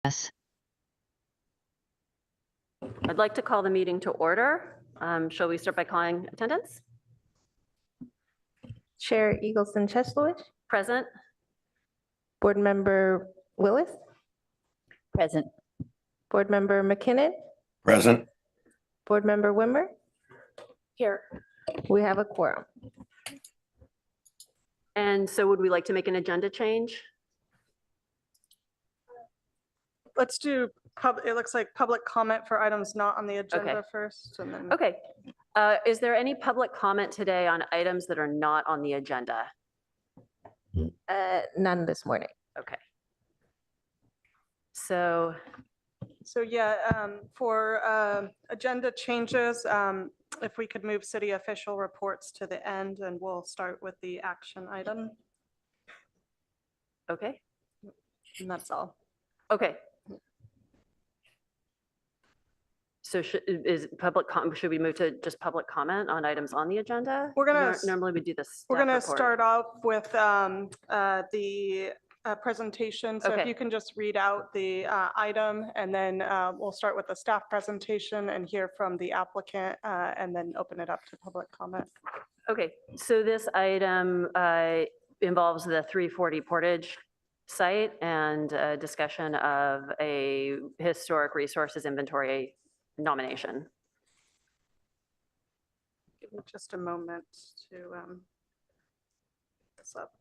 Yes. I'd like to call the meeting to order. Shall we start by calling attendance? Chair Eagleson Cheslowich, Present. Board Member Willis, Present. Board Member McKinnon, Present. Board Member Wimmer. Here. We have a quorum. And so would we like to make an agenda change? Let's do, it looks like public comment for items not on the agenda Okay. first. And then Okay. Is there any public comment today on items that are not on the agenda? None this morning. Okay. So, for agenda changes, if we could move city official reports to the end, and we'll start with the action item. okay. And that's all. Okay. So should we move to just public comment on items on the agenda? We're gonna Normally we do this. We're going to start off with the presentation. So Okay. if you can just read out the item, and then we'll start with the staff presentation and hear from the applicant, and then open it up to public comment. Okay, so this item involves the 340 Portage site and a discussion of a historic resources inventory nomination. Give me just a moment to get this up.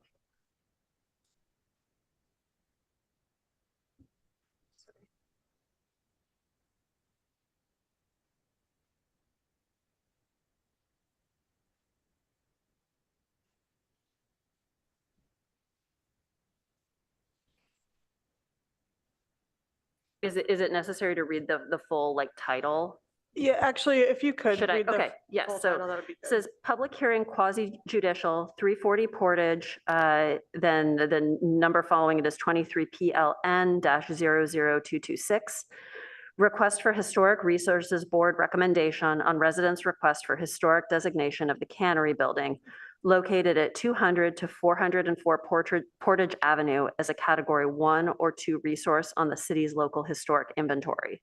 Is it necessary to read the full like title? Yeah, actually, if you could Should I? read the Okay, yes. full So title, that would be it good. says public hearing quasi judicial 340 Portage, then the number following it is 23 PLN-00226. Request for Historic Resources Board recommendation on residents' request for historic designation of the Cannery Building located at 200 to 404 Portage Avenue as a Category 1 or 2 resource on the city's local historic inventory.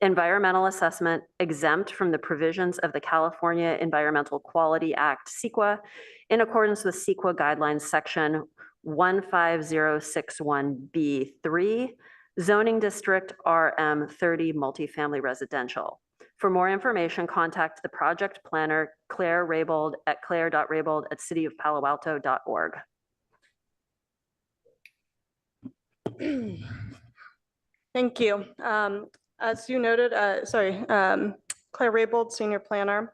Environmental assessment exempt from the provisions of the California Environmental Quality Act, CEQA, in accordance with CEQA guidelines section 15061B3, zoning district RM30 multifamily residential. For more information, contact the project planner, Claire Raybold at claire.raybold@cityofpaloalto.org. Thank you. As you noted, Claire Raybold, Senior Planner.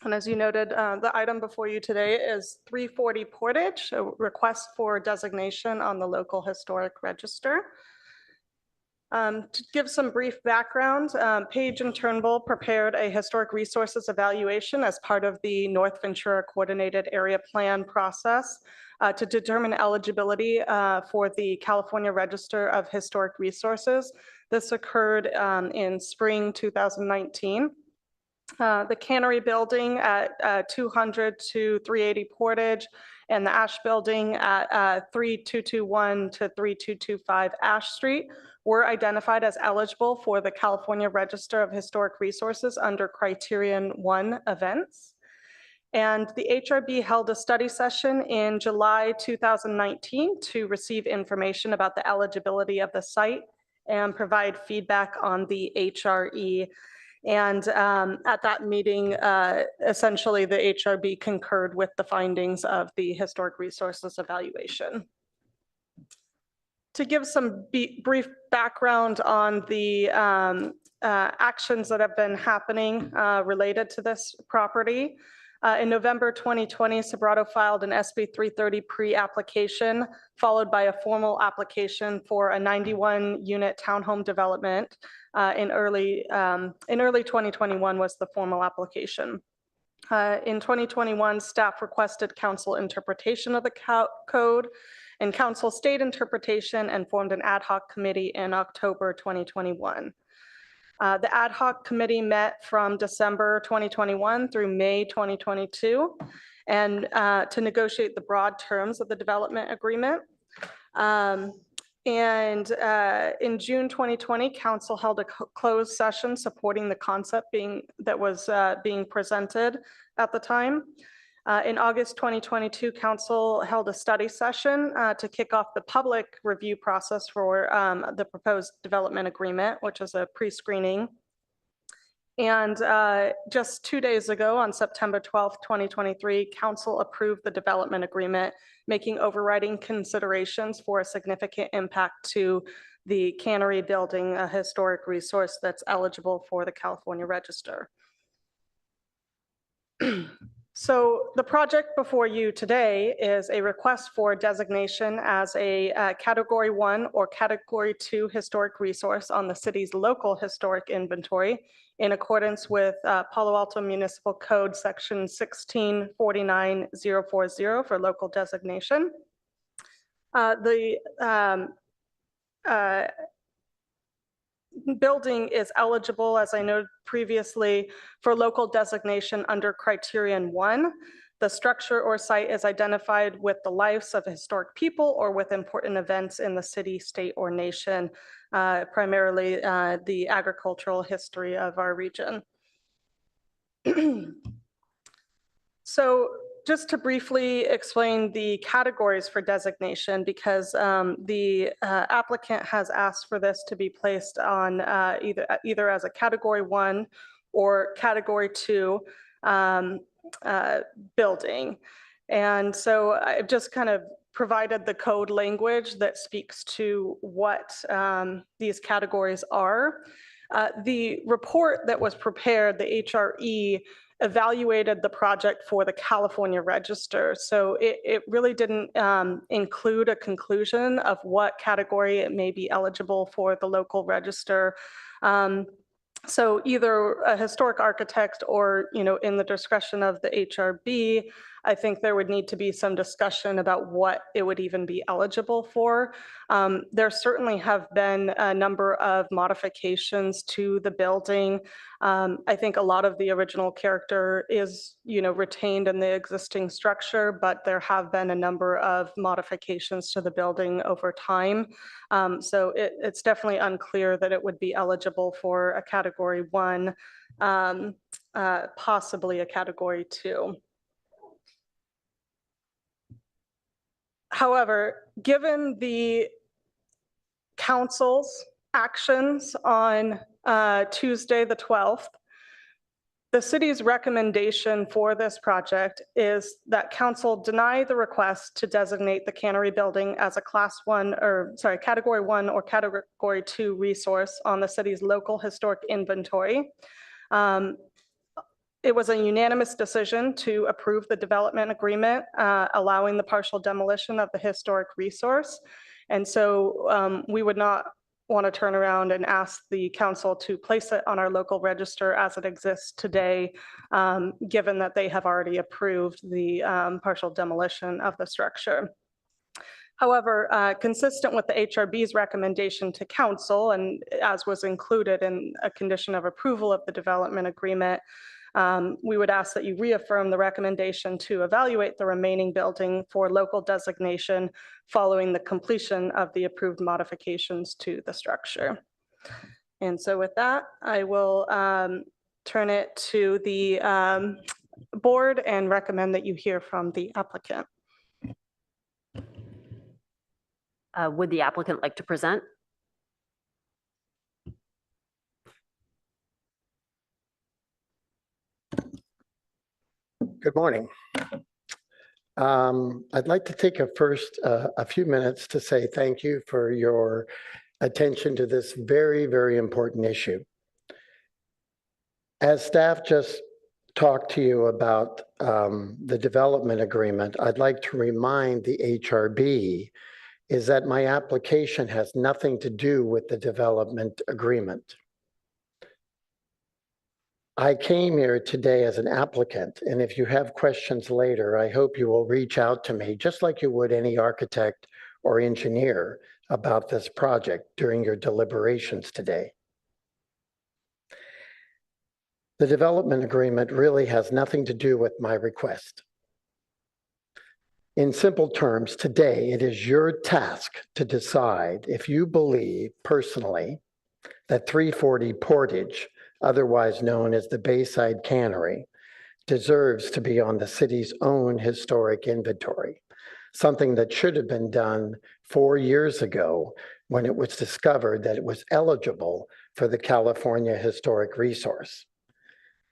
And as you noted, the item before you today is 340 Portage, a request for designation on the local historic register. To give some brief background, Page and Turnbull prepared a historic resources evaluation as part of the North Ventura Coordinated Area Plan process to determine eligibility for the California Register of Historic Resources. This occurred in spring 2019. The Cannery Building at 200 to 380 Portage and the Ash Building at 3221 to 3225 Ash Street were identified as eligible for the California Register of Historic Resources under Criterion 1 events. And the HRB held a study session in July 2019 to receive information about the eligibility of the site and provide feedback on the HRE. And at that meeting, essentially the HRB concurred with the findings of the historic resources evaluation. To give some brief background on the actions that have been happening related to this property, in November 2020, Sobrato filed an SB 330 pre-application, followed by a formal application for a 91-unit townhome development. In early 2021 was the formal application. In 2021, staff requested council interpretation of the code, and council state interpretation and formed an ad hoc committee in October 2021. The ad hoc committee met from December 2021 through May 2022 and to negotiate the broad terms of the development agreement. And in June 2020, council held a closed session supporting the concept that was being presented at the time. In August 2022, council held a study session to kick off the public review process for the proposed development agreement, which is a pre-screening. And just 2 days ago, on September 12th, 2023, council approved the development agreement, making overriding considerations for a significant impact to the cannery building, a historic resource that's eligible for the California Register. So the project before you today is a request for designation as a Category 1 or Category 2 historic resource on the city's local historic inventory in accordance with Palo Alto Municipal Code Section 1649040 for local designation. The building is eligible, as I noted previously, for local designation under Criterion 1. The structure or site is identified with the lives of historic people or with important events in the city, state, or nation, primarily the agricultural history of our region. So just to briefly explain the categories for designation, because the applicant has asked for this to be placed on either as a Category 1 or Category 2 building. And so I've just kind of provided the code language that speaks to what these categories are. The report that was prepared, the HRE, evaluated the project for the California Register. So it really didn't include a conclusion of what category it may be eligible for the local register. So either a historic architect or, in the discretion of the HRB, I think there would need to be some discussion about what it would even be eligible for. There certainly have been a number of modifications to the building. I think a lot of the original character is, retained in the existing structure, but there have been a number of modifications to the building over time. So it's definitely unclear that it would be eligible for a Category 1, possibly a Category 2. However, given the council's actions on Tuesday, the 12th, the city's recommendation for this project is that council deny the request to designate the cannery building as a Category 1 or Category 2 resource on the city's local historic inventory. It was a unanimous decision to approve the development agreement, allowing the partial demolition of the historic resource. And so we would not want to turn around and ask the council to place it on our local register as it exists today, given that they have already approved the partial demolition of the structure. However, consistent with the HRB's recommendation to council, and as was included in a condition of approval of the development agreement, we would ask that you reaffirm the recommendation to evaluate the remaining building for local designation following the completion of the approved modifications to the structure. And so with that, I will turn it to the board and recommend that you hear from the applicant. Would the applicant like to present? Good morning. I'd like to take a few minutes to say thank you for your attention to this very, very important issue. As staff just talked to you about the development agreement, I'd like to remind the HRB is that my application has nothing to do with the development agreement. I came here today as an applicant, and if you have questions later, I hope you will reach out to me, just like you would any architect or engineer about this project during your deliberations today. The development agreement really has nothing to do with my request. In simple terms, today it is your task to decide if you believe personally that 340 Portage, otherwise known as the Bayside Cannery, deserves to be on the city's own historic inventory, something that should have been done 4 years ago when it was discovered that it was eligible for the California Historic Resource.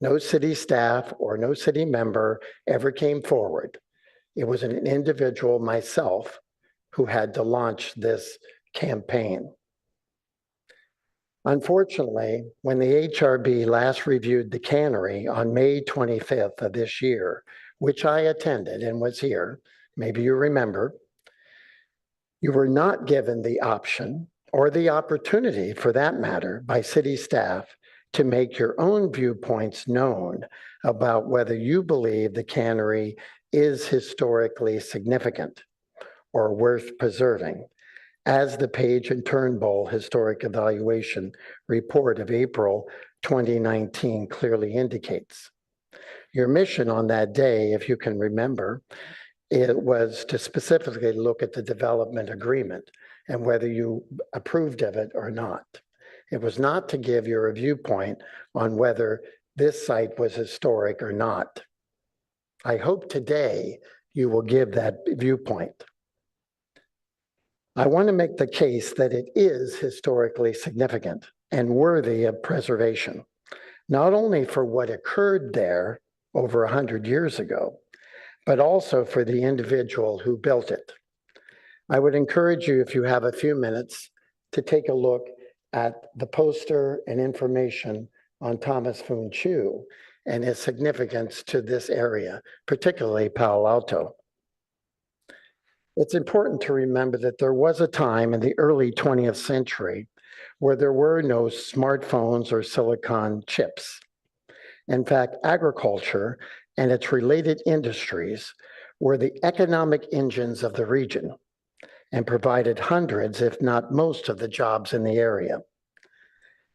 No city staff or no city member ever came forward. It was an individual, myself, who had to launch this campaign. Unfortunately, when the HRB last reviewed the cannery on May 25th of this year, which I attended and was here, maybe you remember, you were not given the option or the opportunity, for that matter, by city staff to make your own viewpoints known about whether you believe the cannery is historically significant or worth preserving, as the Page and Turnbull Historic Evaluation Report of April 2019 clearly indicates. Your mission on that day, if you can remember, it was to specifically look at the development agreement and whether you approved of it or not. It was not to give your viewpoint on whether this site was historic or not. I hope today you will give that viewpoint. I want to make the case that it is historically significant and worthy of preservation, not only for what occurred there over 100 years ago, but also for the individual who built it. I would encourage you, if you have a few minutes, to take a look at the poster and information on Thomas Foon Chu and his significance to this area, particularly Palo Alto. It's important to remember that there was a time in the early 20th century where there were no smartphones or silicon chips. In fact, agriculture and its related industries were the economic engines of the region and provided hundreds, if not most, of the jobs in the area.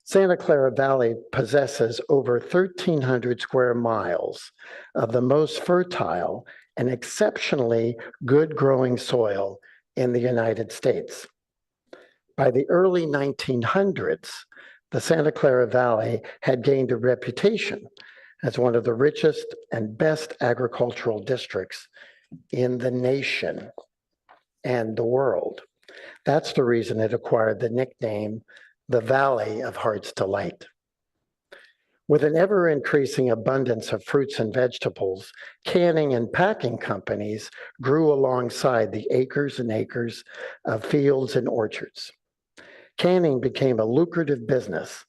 Santa Clara Valley possesses over 1,300 square miles of the most fertile and exceptionally good growing soil in the United States. By the early 1900s, the Santa Clara Valley had gained a reputation as one of the richest and best agricultural districts in the nation and the world. That's the reason it acquired the nickname, the Valley of Heart's Delight. With an ever-increasing abundance of fruits and vegetables, canning and packing companies grew alongside the acres and acres of fields and orchards. Canning became a lucrative business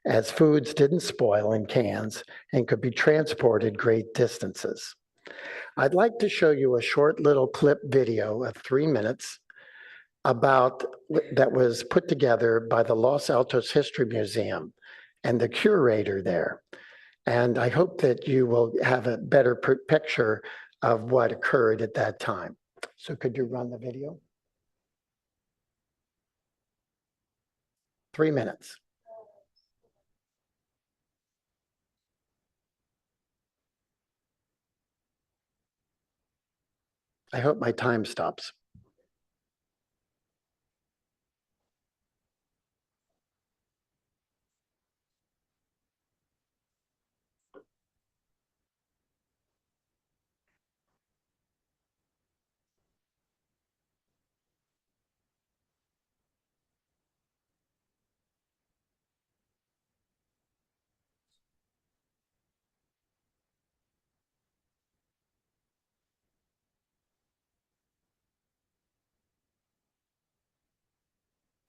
as foods didn't spoil in cans and could be transported great distances. I'd like to show you a short little clip video of 3 minutes that was put together by the Los Altos History Museum and the curator there. And I hope that you will have a better picture of what occurred at that time. So could you run the video? 3 minutes. I hope my time stops.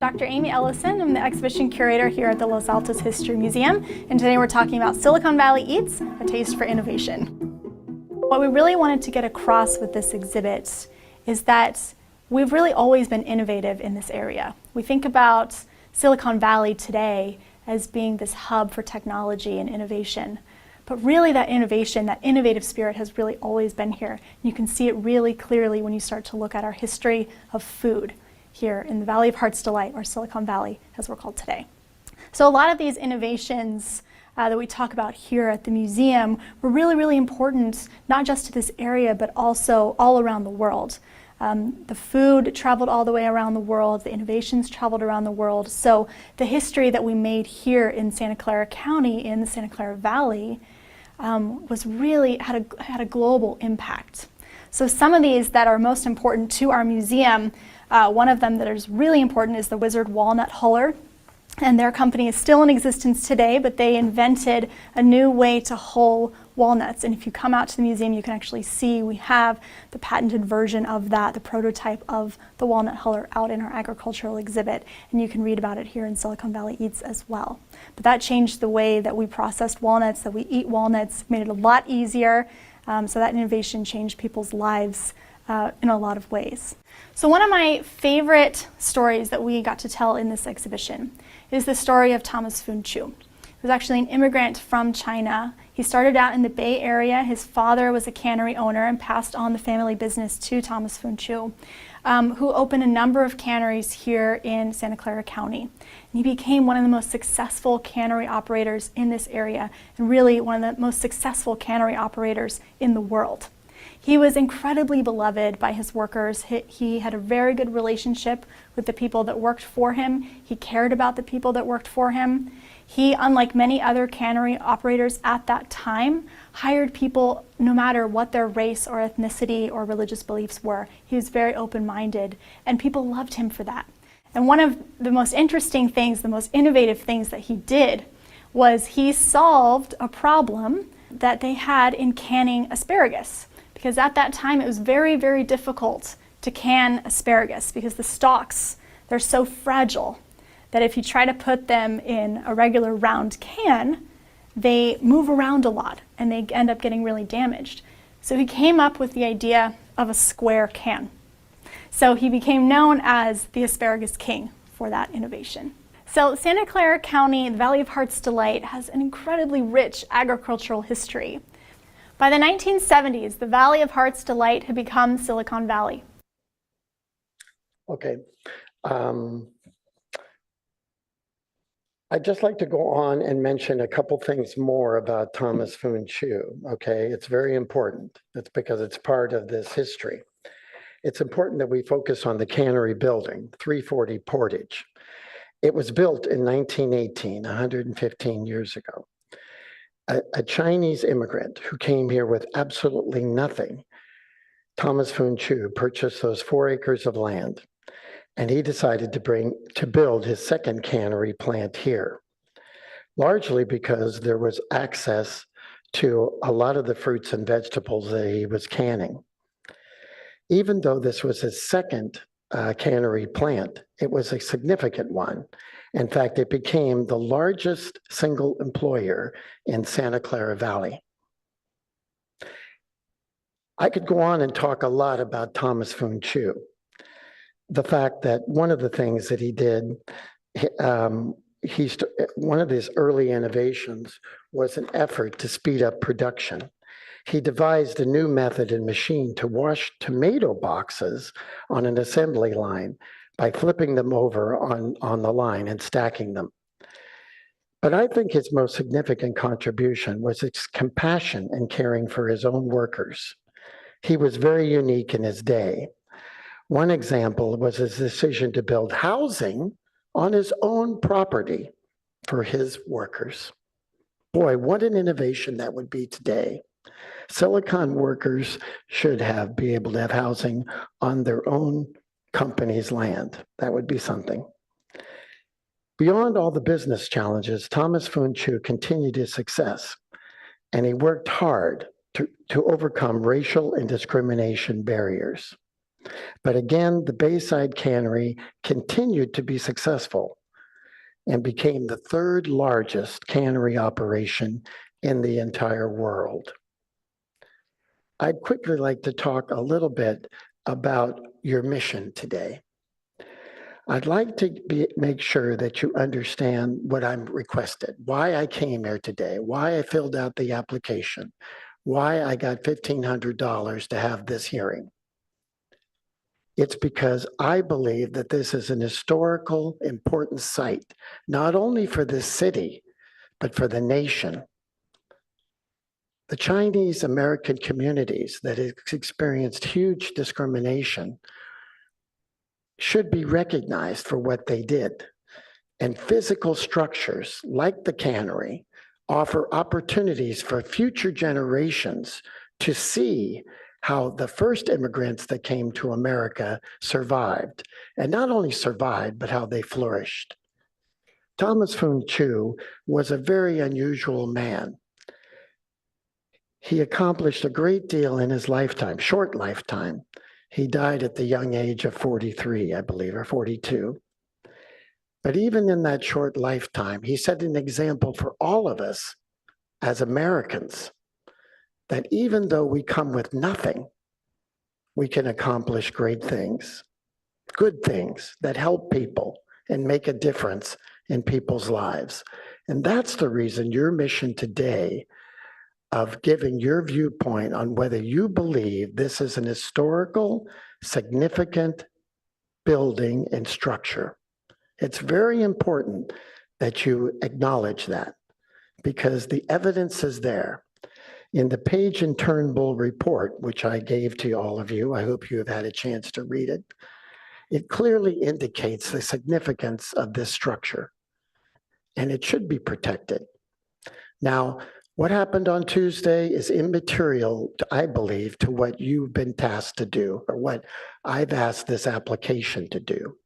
Dr. Amy Ellison, I'm the exhibition curator here at the Los Altos History Museum, and today we're talking about Silicon Valley Eats, a taste for innovation. What we really wanted to get across with this exhibit is that we've really always been innovative in this area. We think about Silicon Valley today as being this hub for technology and innovation, but really that innovation, that innovative spirit has really always been here. You can see it really clearly when you start to look at our history of food here in the Valley of Heart's Delight, or Silicon Valley, as we're called today. So a lot of these innovations that we talk about here at the museum were really, really important, not just to this area, but also all around the world. The food traveled all the way around the world, the innovations traveled around the world. So the history that we made here in Santa Clara County, in the Santa Clara Valley, was really had a global impact. So some of these that are most important to our museum, one of them that is really important is the Wizard Walnut Huller. And their company is still in existence today, but they invented a new way to hull walnuts. And if you come out to the museum, you can actually see we have the patented version of that, the prototype of the walnut huller out in our agricultural exhibit. And you can read about it here in Silicon Valley Eats as well. But that changed the way that we processed walnuts, that we eat walnuts, made it a lot easier. So that innovation changed people's lives in a lot of ways. So one of my favorite stories that we got to tell in this exhibition is the story of Thomas Foon Chu. He was actually an immigrant from China. He started out in the Bay Area. His father was a cannery owner and passed on the family business to Thomas Foon Chu, who opened a number of canneries here in Santa Clara County. And he became one of the most successful cannery operators in this area, and really one of the most successful cannery operators in the world. He was incredibly beloved by his workers. He had a very good relationship with the people that worked for him. He cared about the people that worked for him. He, unlike many other cannery operators at that time, hired people no matter what their race or ethnicity or religious beliefs were. He was very open-minded, and people loved him for that. And one of the most interesting things, the most innovative things that he did was he solved a problem that they had in canning asparagus. Because at that time it was very, very difficult to can asparagus because the stalks, they're so fragile that if you try to put them in a regular round can, they move around a lot and they end up getting really damaged. So he came up with the idea of a square can. So he became known as the Asparagus King for that innovation. So Santa Clara County, the Valley of Heart's Delight, has an incredibly rich agricultural history. By the 1970s, the Valley of Heart's Delight had become Silicon Valley. Okay. I'd just like to go on and mention a couple things more about Thomas Foon Chu. Okay, it's very important. It's because it's part of this history. It's important that we focus on the cannery building, 340 Portage. It was built in 1918, 115 years ago. A Chinese immigrant who came here with absolutely nothing, Thomas Foon Chu, purchased those 4 acres of land, and he decided to build his second cannery plant here, largely because there was access to a lot of the fruits and vegetables that he was canning. Even though this was his second cannery plant, it was a significant one. In fact, it became the largest single employer in Santa Clara Valley. I could go on and talk a lot about Thomas Foon Chu. The fact that one of the things that he did, one of his early innovations was an effort to speed up production. He devised a new method and machine to wash tomato boxes on an assembly line by flipping them over on the line and stacking them. But I think his most significant contribution was his compassion and caring for his own workers. He was very unique in his day. One example was his decision to build housing on his own property for his workers. Boy, what an innovation that would be today. Silicon workers should be able to have housing on their own company's land. That would be something. Beyond all the business challenges, Thomas Foon Chu continued his success, and he worked hard to overcome racial and discrimination barriers. But again, the Bayside Cannery continued to be successful and became the 3rd largest cannery operation in the entire world. I'd quickly like to talk a little bit about your mission today. I'd like to make sure that you understand what I'm requested, why I came here today, why I filled out the application, why I got $1,500 to have this hearing. It's because I believe that this is an historical, important site, not only for this city, but for the nation. The Chinese American communities that have experienced huge discrimination should be recognized for what they did. And physical structures like the cannery offer opportunities for future generations to see how the first immigrants that came to America survived, and not only survived, but how they flourished. Thomas Fung Chu was a very unusual man. He accomplished a great deal in his lifetime, short lifetime. He died at the young age of 43, I believe, or 42. But even in that short lifetime, he set an example for all of us as Americans, that even though we come with nothing, we can accomplish great things, good things that help people and make a difference in people's lives. And that's the reason your mission today of giving your viewpoint on whether you believe this is an historical, significant building and structure. It's very important that you acknowledge that, because the evidence is there. In the Page and Turnbull report, which I gave to all of you, I hope you have had a chance to read it, it clearly indicates the significance of this structure, and it should be protected. Now, what happened on Tuesday is immaterial, I believe, to what you've been tasked to do, or what I've asked this application to do,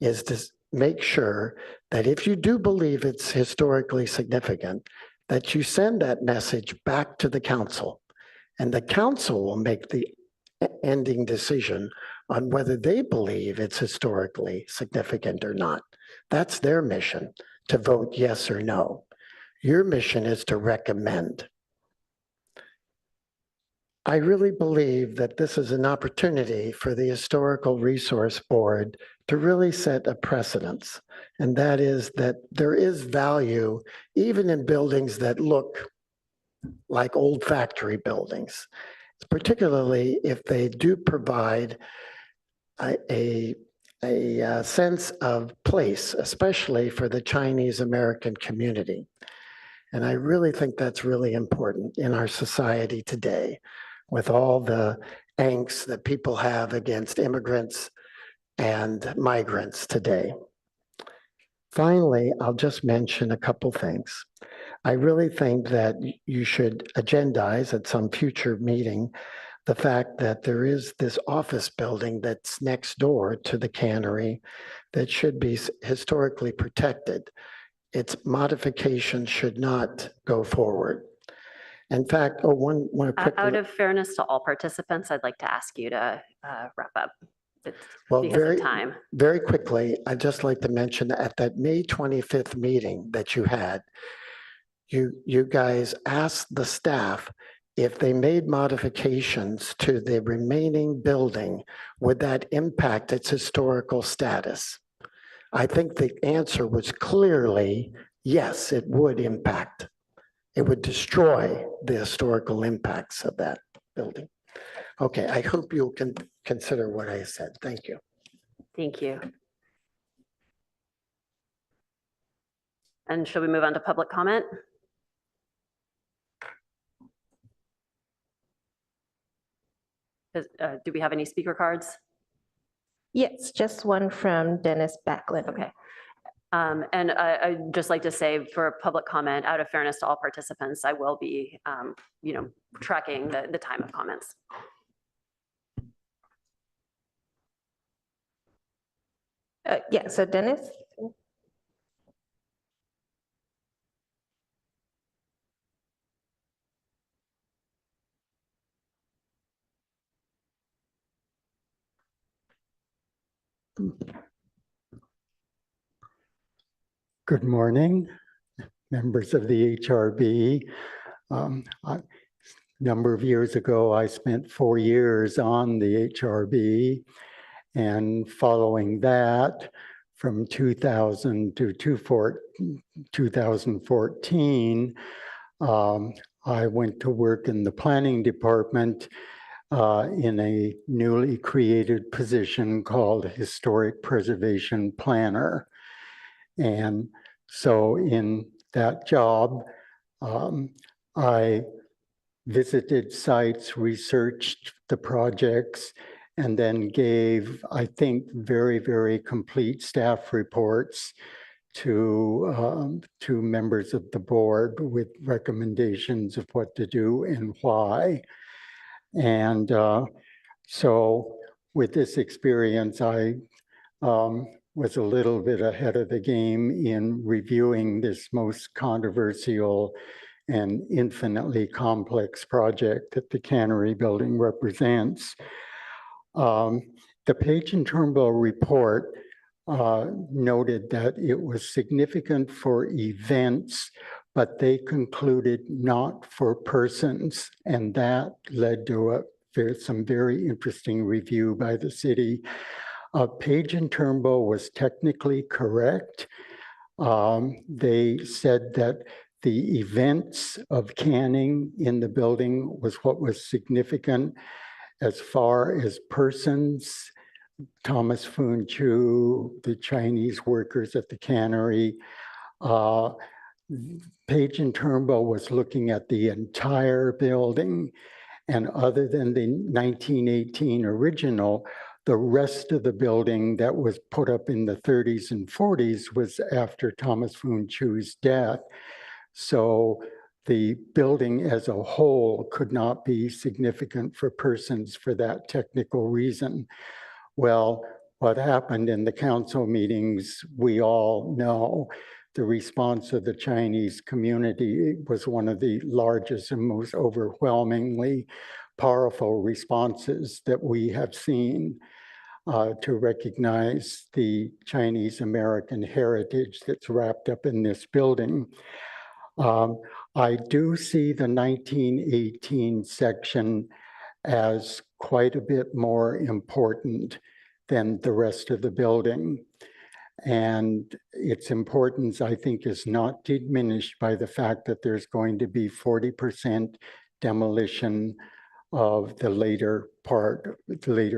is to make sure that if you do believe it's historically significant, that you send that message back to the council, and the council will make the ending decision on whether they believe it's historically significant or not. That's their mission, to vote yes or no. Your mission is to recommend. I really believe that this is an opportunity for the Historical Resource Board to really set a precedence, and that is that there is value even in buildings that look like old factory buildings, particularly if they do provide a sense of place, especially for the Chinese American community. And I really think that's really important in our society today, with all the angst that people have against immigrants and migrants today. Finally, I'll just mention a couple things. I really think that you should agendize at some future meeting the fact that there is this office building that's next door to the cannery that should be historically protected. Its modification should not go forward. In fact, one quick. Out of fairness to all participants, I'd like to ask you to wrap up. Well, because of time. Very quickly, I'd just like to mention that at that May 25th meeting that you had, you guys asked the staff if they made modifications to the remaining building, would that impact its historical status? I think the answer was clearly yes, it would impact. It would destroy the historical impacts of that building. Okay, I hope you'll consider what I said. Thank you. Thank you. And shall we move on to public comment? Do we have any speaker cards? Yes, just one from Dennis Backlund. Okay. And I'd just like to say, for public comment, out of fairness to all participants, I will be, tracking the time of comments. Yeah, so Dennis? Good morning, members of the HRB. A number of years ago, I spent 4 years on the HRB, and following that, from 2000 to 2014, I went to work in the planning department in a newly created position called Historic Preservation Planner. And so in that job. I visited sites, researched the projects, and then gave, I think, very, very complete staff reports to members of the board with recommendations of what to do and why. And so with this experience, I was a little bit ahead of the game in reviewing this most controversial and infinitely complex project that the cannery building represents. The Page and Turnbull report noted that it was significant for events, but they concluded not for persons. And that led to some very interesting review by the city. Page and Turnbull was technically correct. They said that the events of canning in the building was what was significant. As far as persons, Thomas Foon Chu, the Chinese workers at the cannery, Page and Turnbull was looking at the entire building. And other than the 1918 original, the rest of the building that was put up in the 30s and 40s was after Thomas Foon Chu's death. So the building as a whole could not be significant for persons for that technical reason. Well, what happened in the council meetings, we all know. The response of the Chinese community was one of the largest and most overwhelmingly powerful responses that we have seen to recognize the Chinese American heritage that's wrapped up in this building. I do see the 1918 section as quite a bit more important than the rest of the building. And its importance, I think, is not diminished by the fact that there's going to be 40% demolition of the later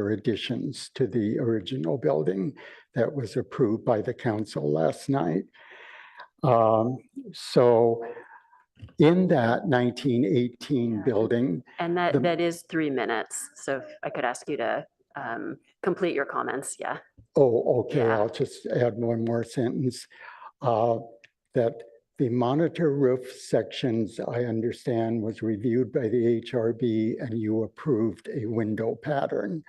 additions to the original building that was approved by the council last night. So in that 1918 building. And that is 3 minutes. So if I could ask you to complete your comments, yeah. Oh, okay, Yeah. I'll just add one more sentence. That the monitor roof sections, I understand, was reviewed by the HRB and you approved a window pattern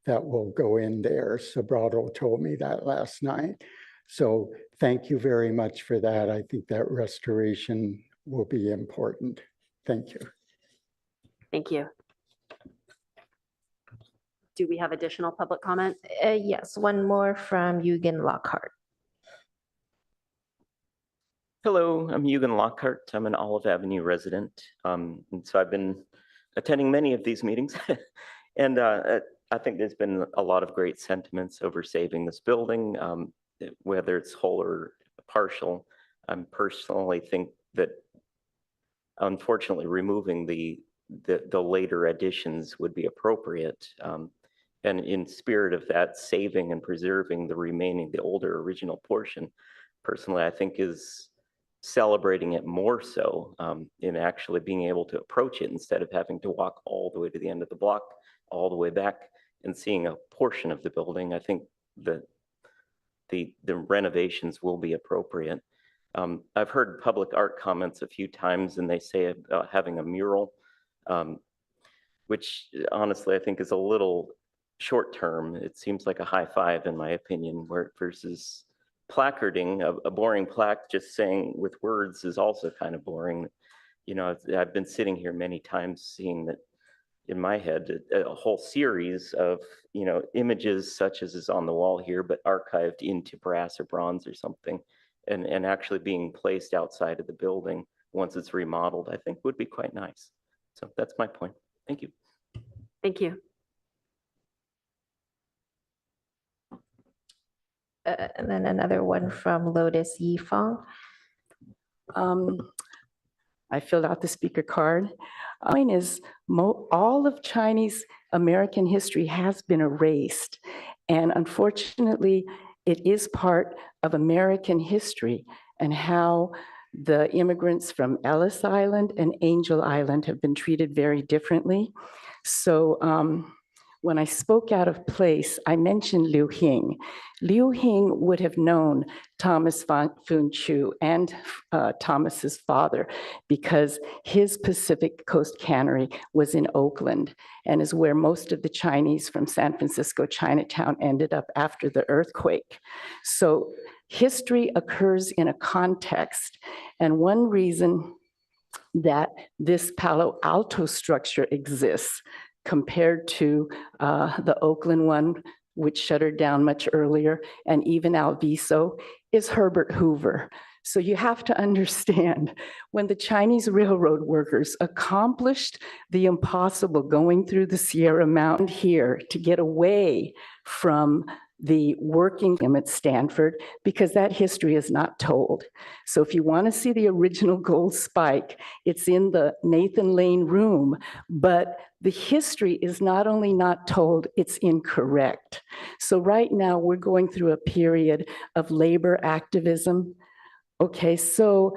that will go in there. Sobrato told me that last night. So thank you very much for that. I think that restoration will be important. Thank you. Thank you. Do we have additional public comment? Yes, one more from Eugen Lockhart. Hello, I'm Eugen Lockhart. I'm an Olive Avenue resident. And so I've been attending many of these meetings. And I think there's been a lot of great sentiments over saving this building, whether it's whole or partial. I personally think that unfortunately removing the later additions would be appropriate. And in spirit of that, saving and preserving the older original portion, personally, I think is celebrating it more so in actually being able to approach it instead of having to walk all the way to the end of the block, all the way back and seeing a portion of the building. I think that the renovations will be appropriate. I've heard public art comments a few times and they say about having a mural, which honestly I think is a little short term. It seems like a high five in my opinion, versus placarding, a boring plaque just saying with words is also kind of boring. You know, I've been sitting here many times seeing that in my head, a whole series of, you know, images such as is on the wall here, but archived into brass or bronze or something, and actually being placed outside of the building once it's remodeled, I think would be quite nice. So that's my point. Thank you. Thank you. And then another one from Lotus Yifang. I filled out the speaker card. Mine is all of Chinese American history has been erased. And unfortunately, it is part of American history and how The immigrants from Ellis Island and Angel Island have been treated very differently. So when I spoke out of place, I mentioned Liu Hing. Liu Hing would have known Thomas Fun Chu and Thomas's father because his Pacific Coast Cannery was in Oakland and is where most of the Chinese from San Francisco Chinatown ended up after the earthquake. So history occurs in a context, and one reason that this Palo Alto structure exists compared to the Oakland one, which shuttered down much earlier, and even Alviso, is Herbert Hoover. So you have to understand, when the Chinese railroad workers accomplished the impossible going through the Sierra Mountain here to get away from the working at Stanford, because that history is not told. So if you want to see the original gold spike, it's in the Nathan Lane room, but the history is not only not told, it's incorrect. So right now we're going through a period of labor activism. Okay, so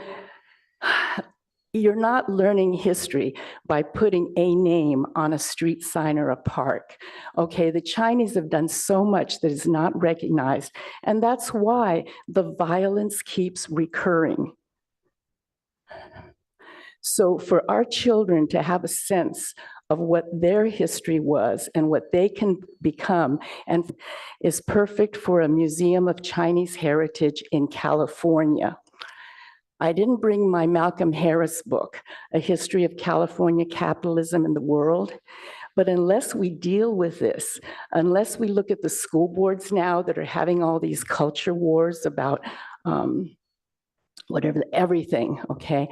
you're not learning history by putting a name on a street sign or a park. Okay, the Chinese have done so much that is not recognized, and that's why the violence keeps recurring. So for our children to have a sense of what their history was and what they can become, and is perfect for a museum of Chinese heritage in California. I didn't bring my Malcolm Harris book, A History of California Capitalism in the World, but unless we deal with this, unless we look at the school boards now that are having all these culture wars about everything, okay,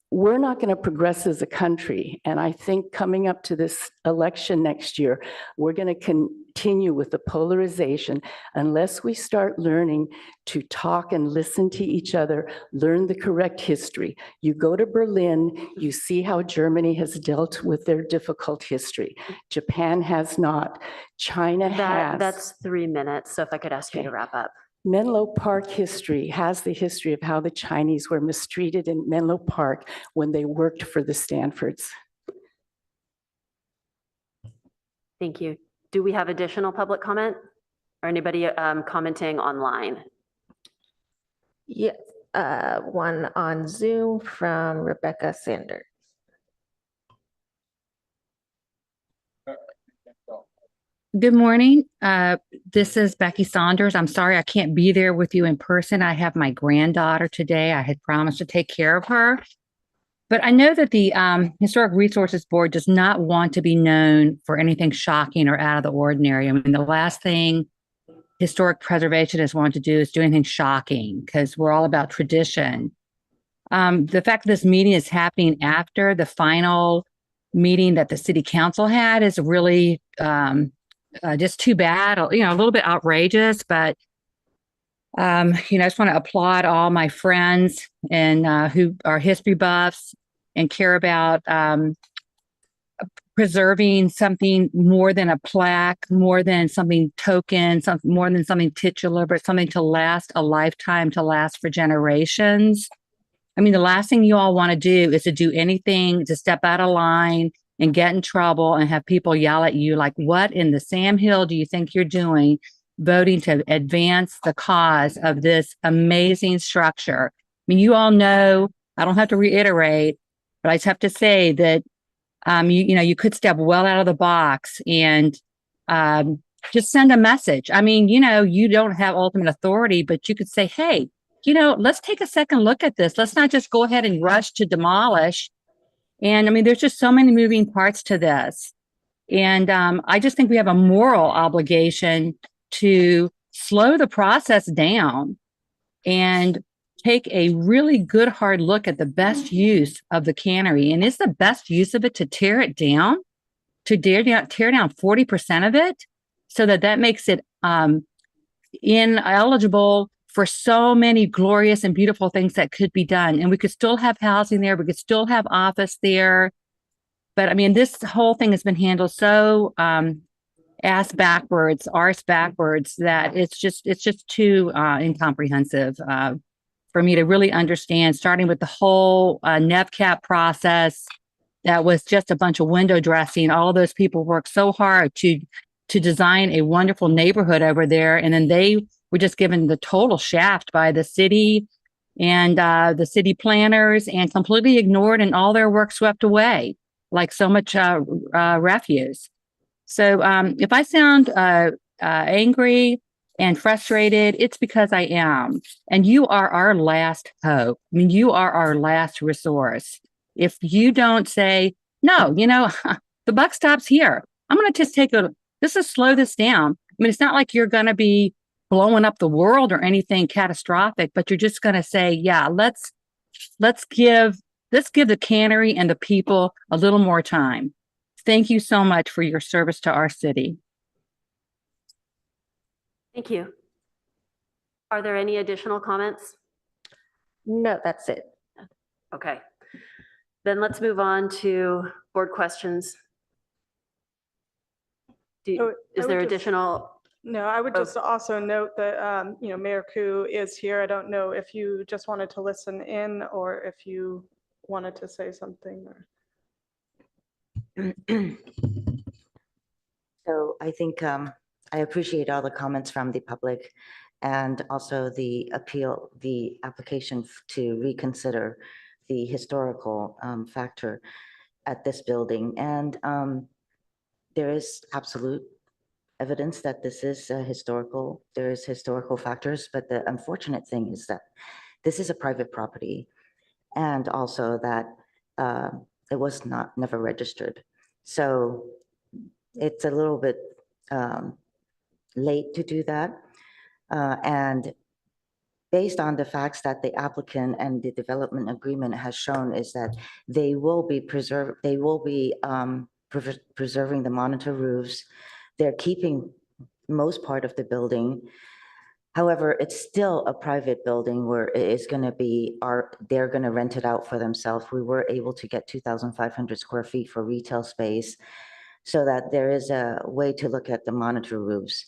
we're not going to progress as a country. And I think coming up to this election next year, we're going to continue with the polarization unless we start learning to talk and listen to each other, learn the correct history. You go to Berlin, you see how Germany has dealt with their difficult history. Japan has not. China has. That's 3 minutes, so if I could ask you to wrap up. Menlo Park history has the history of how the Chinese were mistreated in Menlo Park when they worked for the Stanfords. Thank you. Do we have additional public comment or anybody commenting online? Yes, one on Zoom from Rebecca Sanders. Good morning. This is Becky Saunders. I'm sorry I can't be there with you in person. I have my granddaughter today. I had promised to take care of her. But I know that the Historic Resources Board does not want to be known for anything shocking or out of the ordinary. I mean, the last thing historic preservationists want to do is do anything shocking because we're all about tradition. The fact that this meeting is happening after the final meeting that the city council had is really just too bad, a little bit outrageous, but I just want to applaud all my friends and who are history buffs and care about preserving something more than a plaque, more than something token, more than something titular, but something to last a lifetime, to last for generations. I mean, the last thing you all want to do is to do anything to step out of line and get in trouble and have people yell at you like, what in the Sam Hill do you think you're doing, voting to advance the cause of this amazing structure? I mean, you all know, I don't have to reiterate, but I just have to say that, you could step well out of the box and just send a message. I mean, you don't have ultimate authority, but you could say, hey, let's take a second look at this. Let's not just go ahead and rush to demolish. And I mean, there's just so many moving parts to this. And I just think we have a moral obligation to slow the process down and take a really good hard look at the best use of the cannery. And is the best use of it to tear it down, to tear down 40% of it so that makes it ineligible for so many glorious and beautiful things that could be done. And we could still have housing there. We could still have office there. But I mean, this whole thing has been handled so arse backwards that it's just too incomprehensive for me to really understand, starting with the whole NEVCAP process. That was just a bunch of window dressing. All of those people worked so hard to design a wonderful neighborhood over there, and then they were just given the total shaft by the city and the city planners, and completely ignored, and all their work swept away like so much refuse. So if I sound angry and frustrated, it's because I am. And you are our last hope. I mean, you are our last resource. If you don't say, no, the buck stops here. I'm going to just just slow this down. I mean, it's not like you're going to be blowing up the world or anything catastrophic, but you're just going to say, yeah, let's give the cannery and the people a little more time. Thank you so much for your service to our city. Thank you. Are there any additional comments? No, that's it. Okay. Then let's move on to board questions. I Is would there just- additional? No, I would just also note that, Mayor Koo is here. I don't know if you just wanted to listen in or if you wanted to say something. So I think I appreciate all the comments from the public and also the application to reconsider the historical factor at this building. And there is absolute evidence that this is there is historical factors, but the unfortunate thing is that this is a private property, and also that it was never registered. So it's a little bit late to do that. And based on the facts that the applicant and the development agreement has shown is that they will be preserving the monitor roofs. They're keeping most part of the building. However, it's still a private building where it is going to be they're going to rent it out for themselves. We were able to get 2,500 square feet for retail space, so that there is a way to look at the monitor roofs.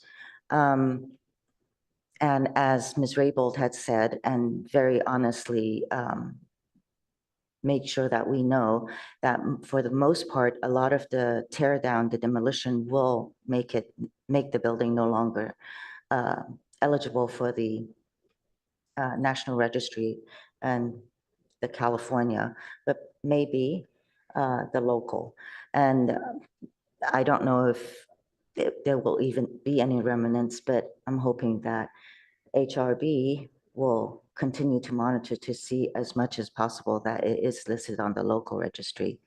And as Ms. Raybold had said, and very honestly make sure that we know that for the most part, a lot of the tear down, the demolition will make the building no longer eligible for the National Registry and the California, but maybe the local. And I don't know if there will even be any remnants, but I'm hoping that HRB will continue to monitor to see as much as possible that it is listed on the local registry.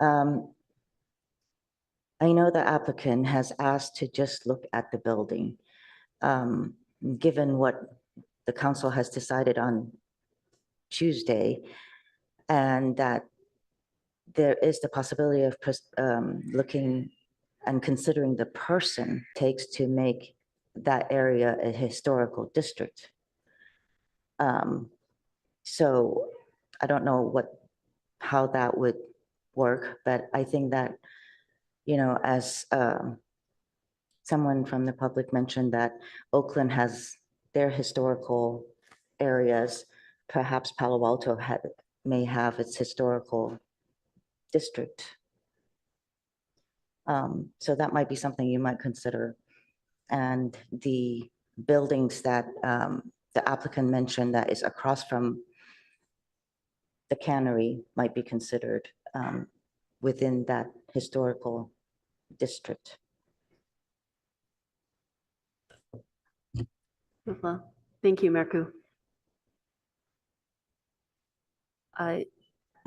I know the applicant has asked to just look at the building. Given what the council has decided on Tuesday, and that there is the possibility of looking and considering the person takes to make that area a historical district. So I don't know how that would work, but I think that, as someone from the public mentioned that Oakland has their historical areas, perhaps Palo Alto may have its historical district. So that might be something you might consider. And the buildings that the applicant mentioned that is across from the cannery might be considered within that historical district. Well, thank you, Merku. I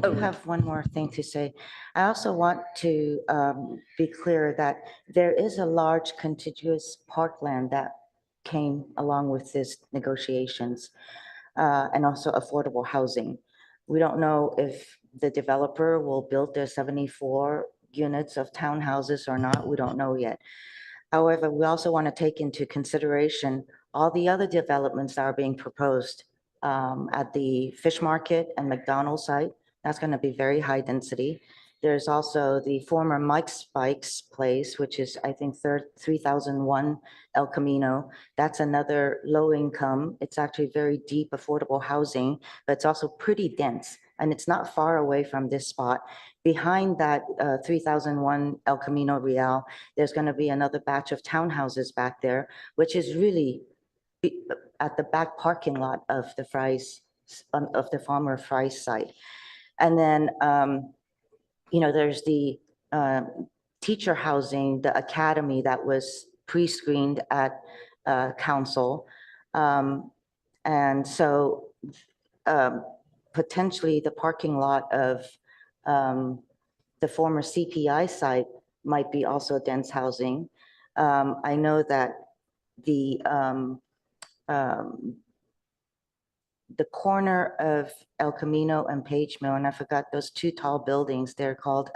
have one more thing to say. I also want to be clear that there is a large contiguous parkland that came along with this negotiations and also affordable housing. We don't know if the developer will build their 74 units of townhouses or not. We don't know yet. However, we also want to take into consideration all the other developments that are being proposed at the fish market and McDonald's site. That's going to be very high density. There's also the former Mike Spike's place, which is, I think, 3001 El Camino. That's another low income. It's actually very deep, affordable housing, but it's also pretty dense. And it's not far away from this spot. Behind that 3001 El Camino Real, there's going to be another batch of townhouses back there, which is really at the back parking lot of the Fry's, of the former Fry's site. And then, there's the teacher housing, the academy that was pre-screened at council. And so potentially the parking lot of the former CPI site might be also dense housing. I know that the corner of El Camino and Page Mill, and I forgot those two tall buildings, they're called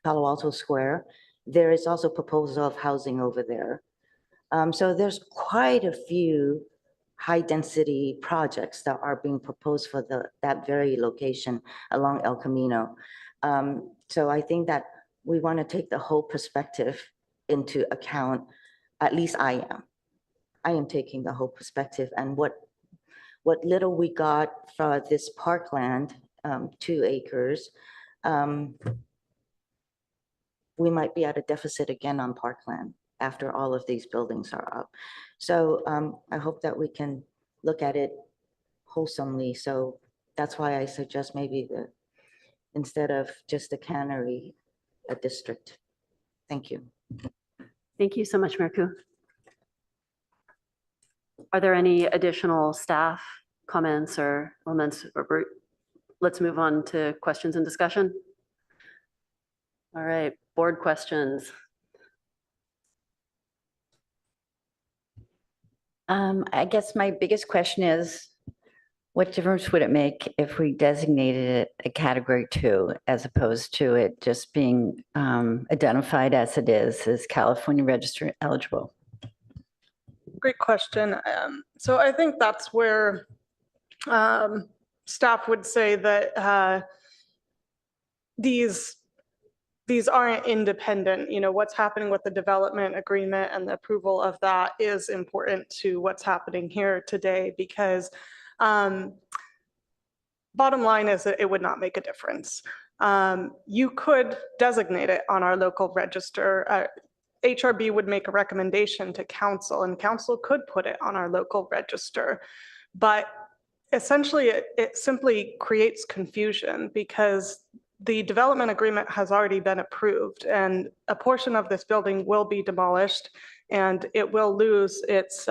Palo Alto Square. There is also proposal of housing over there. So there's quite a few high-density projects that are being proposed for that very location along El Camino. So I think that we want to take the whole perspective into account. At least I am. I am taking the whole perspective, and what little we got for this parkland, 2 acres, we might be at a deficit again on parkland after all of these buildings are up. So I hope that we can look at it wholesomely. So that's why I suggest maybe instead of just a cannery, a district. Thank you. Thank you so much, Mirku. Are there any additional staff comments or elements? Let's move on to questions and discussion. All right, board questions. I guess my biggest question is, what difference would it make if we designated it a category 2 as opposed to it just being identified as it is as California Register eligible? Great question. So I think that's where staff would say that these aren't independent. What's happening with the development agreement and the approval of that is important to what's happening here today, because bottom line is that it would not make a difference. You could designate it on our local register. HRB would make a recommendation to council, and council could put it on our local register. But essentially, it simply creates confusion because the development agreement has already been approved, and a portion of this building will be demolished, and it will lose its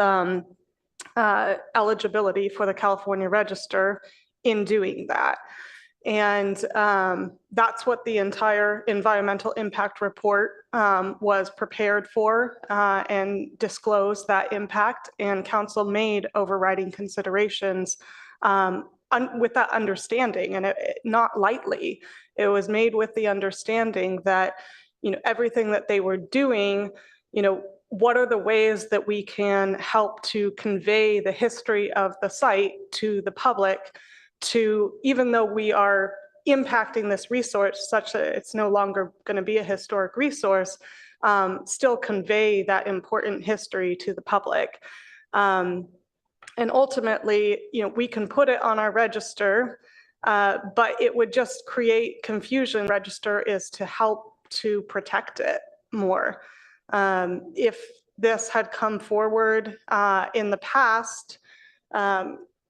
eligibility for the California Register in doing that. And that's what the entire environmental impact report was prepared for, and disclosed that impact, and council made overriding considerations with that understanding, and not lightly. It was made with the understanding that, everything that they were doing, what are the ways that we can help to convey the history of the site to the public, to, even though we are impacting this resource such that it's no longer going to be a historic resource, still convey that important history to the public. And ultimately, we can put it on our register, but it would just create confusion. Register is to help to protect it more. If this had come forward in the past,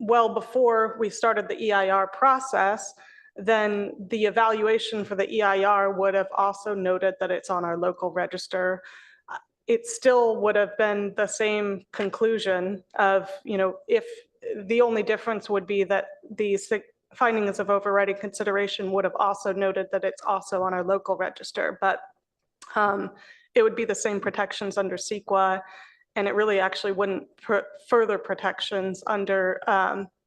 well before we started the EIR process, then the evaluation for the EIR would have also noted that it's on our local register. It still would have been the same conclusion of, if the only difference would be that these findings of overriding consideration would have also noted that it's also on our local register, but it would be the same protections under CEQA, and it really actually wouldn't put further protections under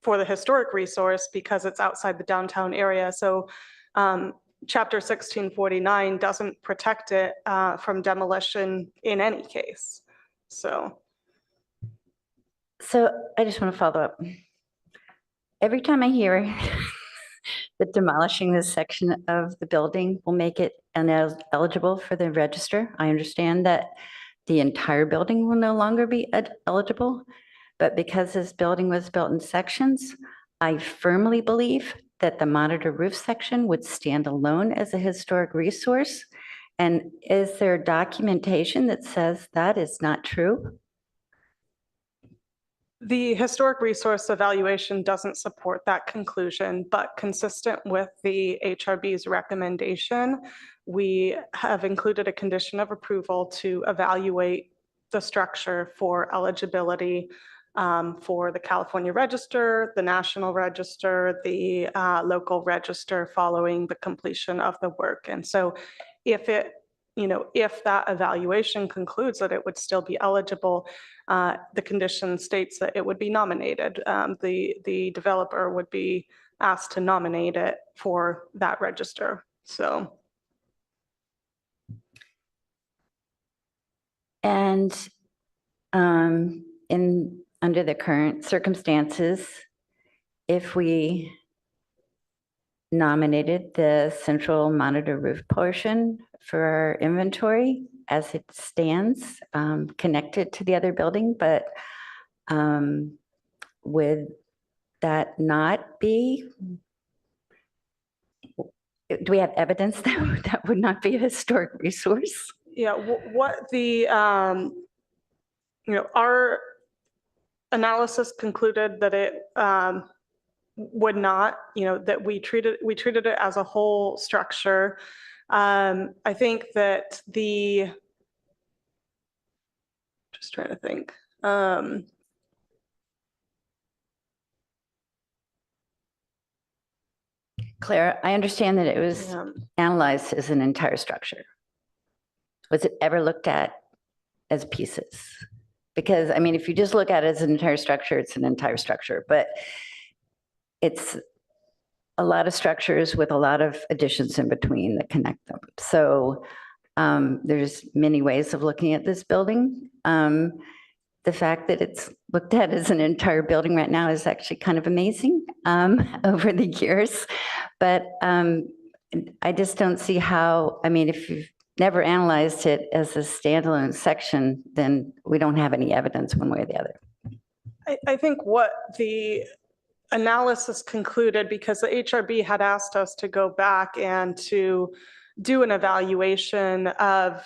for the historic resource because it's outside the downtown area. So Chapter 1649 doesn't protect it from demolition in any case. So I just want to follow up. Every time I hear the that demolishing this section of the building will make it ineligible for the register. I understand that the entire building will no longer be eligible, but because this building was built in sections, I firmly believe that the monitor roof section would stand alone as a historic resource. And is there documentation that says that is not true? The historic resource evaluation doesn't support that conclusion, but consistent with the HRB's recommendation, we have included a condition of approval to evaluate the structure for eligibility for the California Register, the National Register, the local register following the completion of the work. And so if that evaluation concludes that it would still be eligible, the condition states that it would be nominated. The developer would be asked to nominate it for that register. So. And under the current circumstances, if we nominated the central monitor roof portion for our inventory as it stands, connected to the other building, but would that not be, do we have evidence that that would not be a historic resource? Yeah, what the, our analysis concluded that it would not, that we treated it as a whole structure. I think that just trying to think. Claire, I understand that it was analyzed as an entire structure. Was it ever looked at as pieces? Because, I mean, if you just look at it as an entire structure, it's an entire structure, but it's a lot of structures with a lot of additions in between that connect them. So there's many ways of looking at this building. The fact that it's looked at as an entire building right now is actually kind of amazing over the years. But I just don't see how, I mean, if you've never analyzed it as a standalone section, then we don't have any evidence one way or the other. I think what the analysis concluded, because the HRB had asked us to go back and to do an evaluation of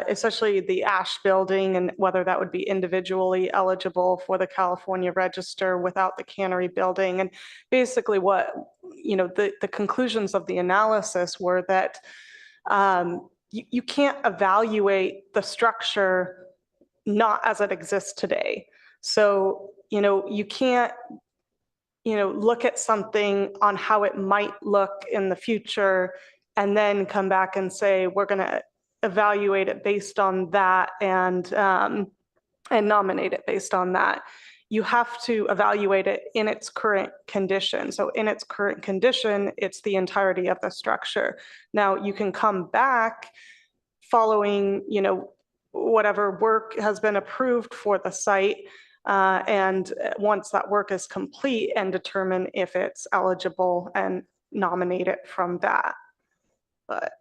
essentially the Ash building and whether that would be individually eligible for the California Register without the cannery building. And basically what, the conclusions of the analysis were that you can't evaluate the structure not as it exists today. So, you can't, look at something on how it might look in the future and then come back and say, we're going to evaluate it based on that and nominate it based on that. You have to evaluate it in its current condition. So in its current condition, it's the entirety of the structure. Now you can come back following, whatever work has been approved for the site. And once that work is complete, and determine if it's eligible and nominate it from that. But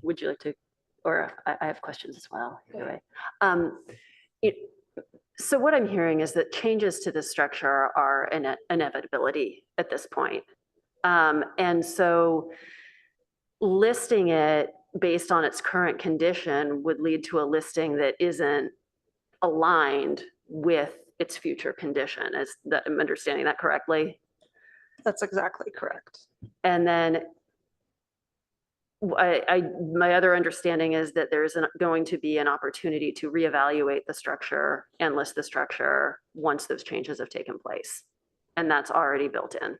would you like to, or I have questions as well. Anyway, so what I'm hearing is that changes to this structure are an inevitability at this point. And so listing it based on its current condition would lead to a listing that isn't aligned with its future condition. Is that, I'm understanding that correctly? that's exactly correct. And then my other understanding is that there's going to be an opportunity to reevaluate the structure and list the structure once those changes have taken place. And that's already built in.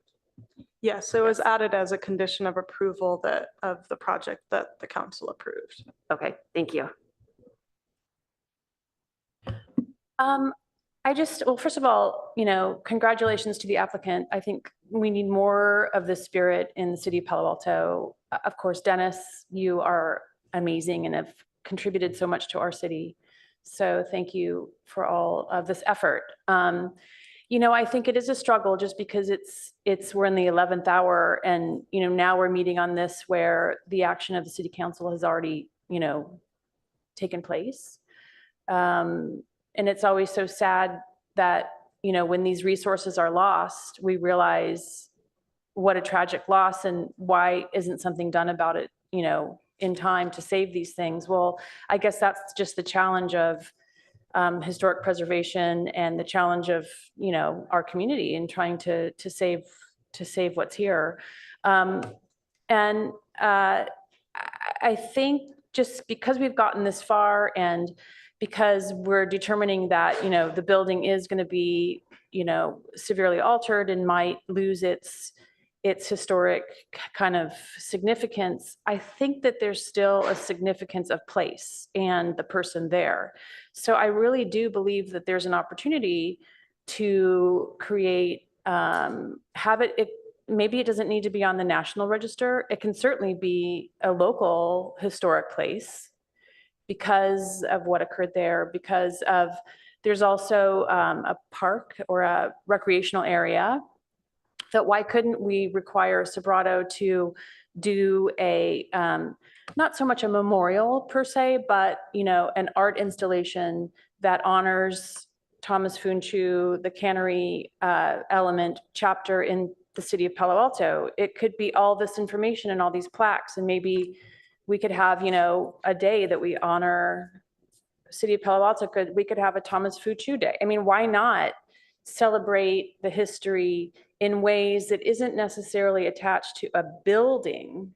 Yes, it was added as a condition of approval of the project that the council approved. Okay, thank you. Well, first of all, congratulations to the applicant. I think we need more of the spirit in the city of Palo Alto. Of course, Dennis, you are amazing and have contributed so much to our city. So thank you for all of this effort. I think it is a struggle just because we're in the 11th hour, and now we're meeting on this where the action of the city council has already taken place. And it's always so sad that when these resources are lost, we realize what a tragic loss, and why isn't something done about it in time to save these things. Well, I guess that's just the challenge of historic preservation, and the challenge of our community in trying to save what's here. And I think just because we've gotten this far, and because we're determining that the building is going to be severely altered and might lose its historic kind of significance, I think that there's still a significance of place and the person there. So I really do believe that there's an opportunity to create, maybe it doesn't need to be on the National Register. It can certainly be a local historic place because of what occurred there, because of, there's also a park or a recreational area. That why couldn't we require Sobrato to do a, not so much a memorial per se, but an art installation that honors Thomas Funchu, the cannery element chapter in the city of Palo Alto. It could be all this information and all these plaques, and maybe we could have a day that we honor city of Palo Alto. We could have a Thomas Funchu Day. I mean, why not celebrate the history in ways that isn't necessarily attached to a building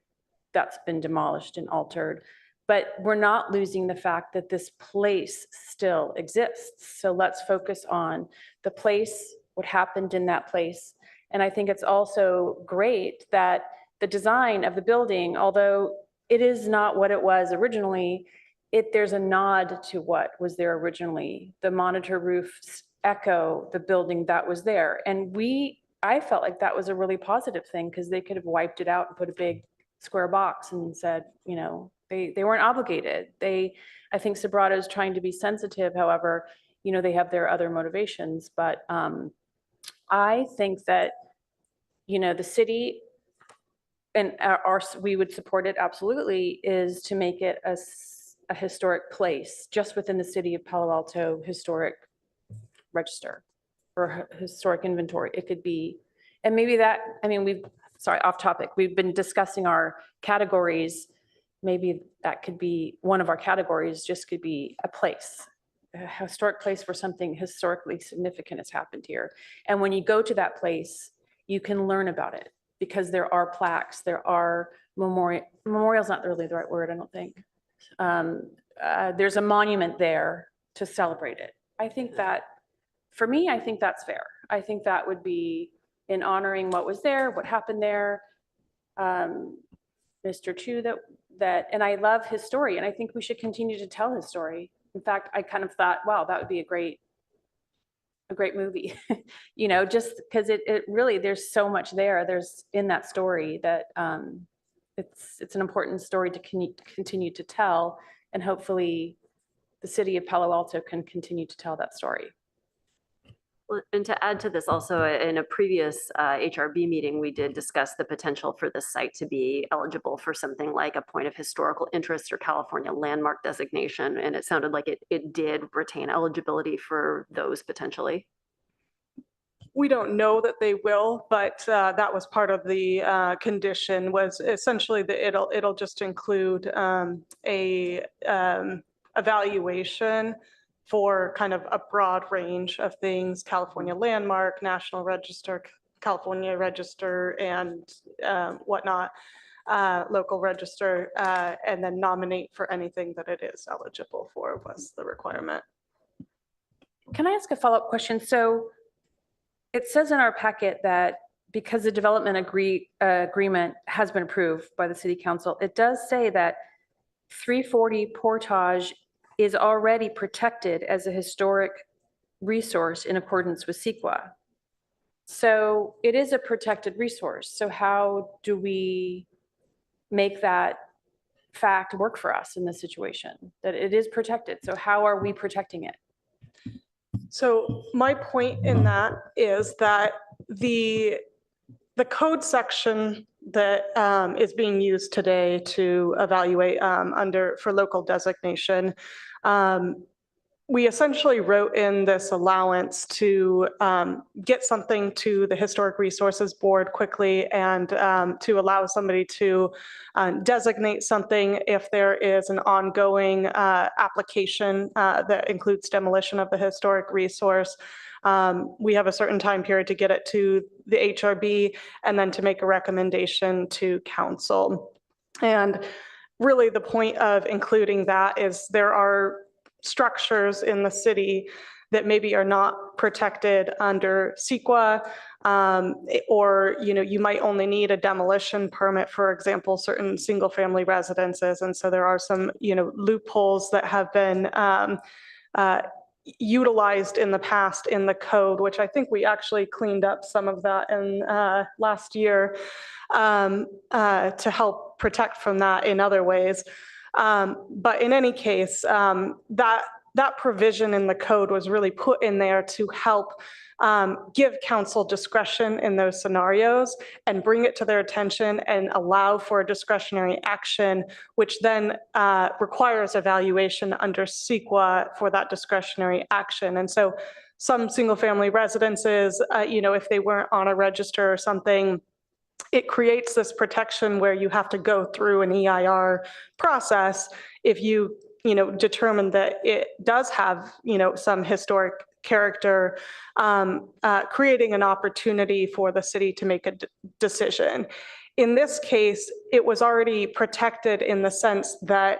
that's been demolished and altered, but we're not losing the fact that this place still exists. So let's focus on the place, what happened in that place. And I think it's also great that the design of the building, although it is not what it was originally, there's a nod to what was there originally. The monitor roofs echo the building that was there. And I felt like that was a really positive thing, because they could have wiped it out and put a big square box and said, they weren't obligated. I think Sobrato is trying to be sensitive. However, they have their other motivations. But I think that, the city, and we would support it absolutely, is to make it a historic place just within the city of Palo Alto Historic Register or historic inventory. It could be, and maybe that, sorry, off topic. We've been discussing our categories. Maybe that could be one of our categories, just could be a place, a historic place where something historically significant has happened here. And when you go to that place, you can learn about it, because there are plaques, there are memorial's not really the right word, I don't think. There's a monument there to celebrate it. I think that, for me, I think that's fair. I think that would be in honoring what was there, what happened there. Mr. Chu, and I love his story, and I think we should continue to tell his story. In fact, I kind of thought, wow, that would be a great movie, just because it really, there's so much there's in that story that it's an important story to continue to tell, and hopefully the city of Palo Alto can continue to tell that story. Well, and to add to this, also in a previous HRB meeting, we did discuss the potential for this site to be eligible for something like a point of historical interest or California landmark designation. And it sounded like it did retain eligibility for those potentially. We don't know that they will, but that was part of the condition, was essentially that it'll just include a evaluation for kind of a broad range of things: California landmark, National Register, California Register, and whatnot, local register, and then nominate for anything that it is eligible for, was the requirement. Can I ask a follow-up question? So it says in our packet that because the development agreement has been approved by the city council, it does say that 340 Portage is already protected as a historic resource in accordance with CEQA. So it is a protected resource. So how do we make that fact work for us in this situation, that it is protected. So how are we protecting it? So my point in that is that the code section that is being used today to evaluate for local designation, we essentially wrote in this allowance to get something to the Historic Resources Board quickly and to allow somebody to designate something if there is an ongoing application that includes demolition of the historic resource. We have a certain time period to get it to the HRB and then to make a recommendation to council. And really the point of including that is there are structures in the city that maybe are not protected under CEQA, or you might only need a demolition permit, for example, certain single-family residences. And so there are some loopholes that have been utilized in the past in the code, which I think we actually cleaned up some of that in last year to help protect from that in other ways. But in any case, that provision in the code was really put in there to help give council discretion in those scenarios and bring it to their attention and allow for a discretionary action, which then requires evaluation under CEQA for that discretionary action. And so some single family residences, if they weren't on a register or something, it creates this protection where you have to go through an EIR process if you determine that it does have some historic character, creating an opportunity for the city to make a decision. In this case, it was already protected in the sense that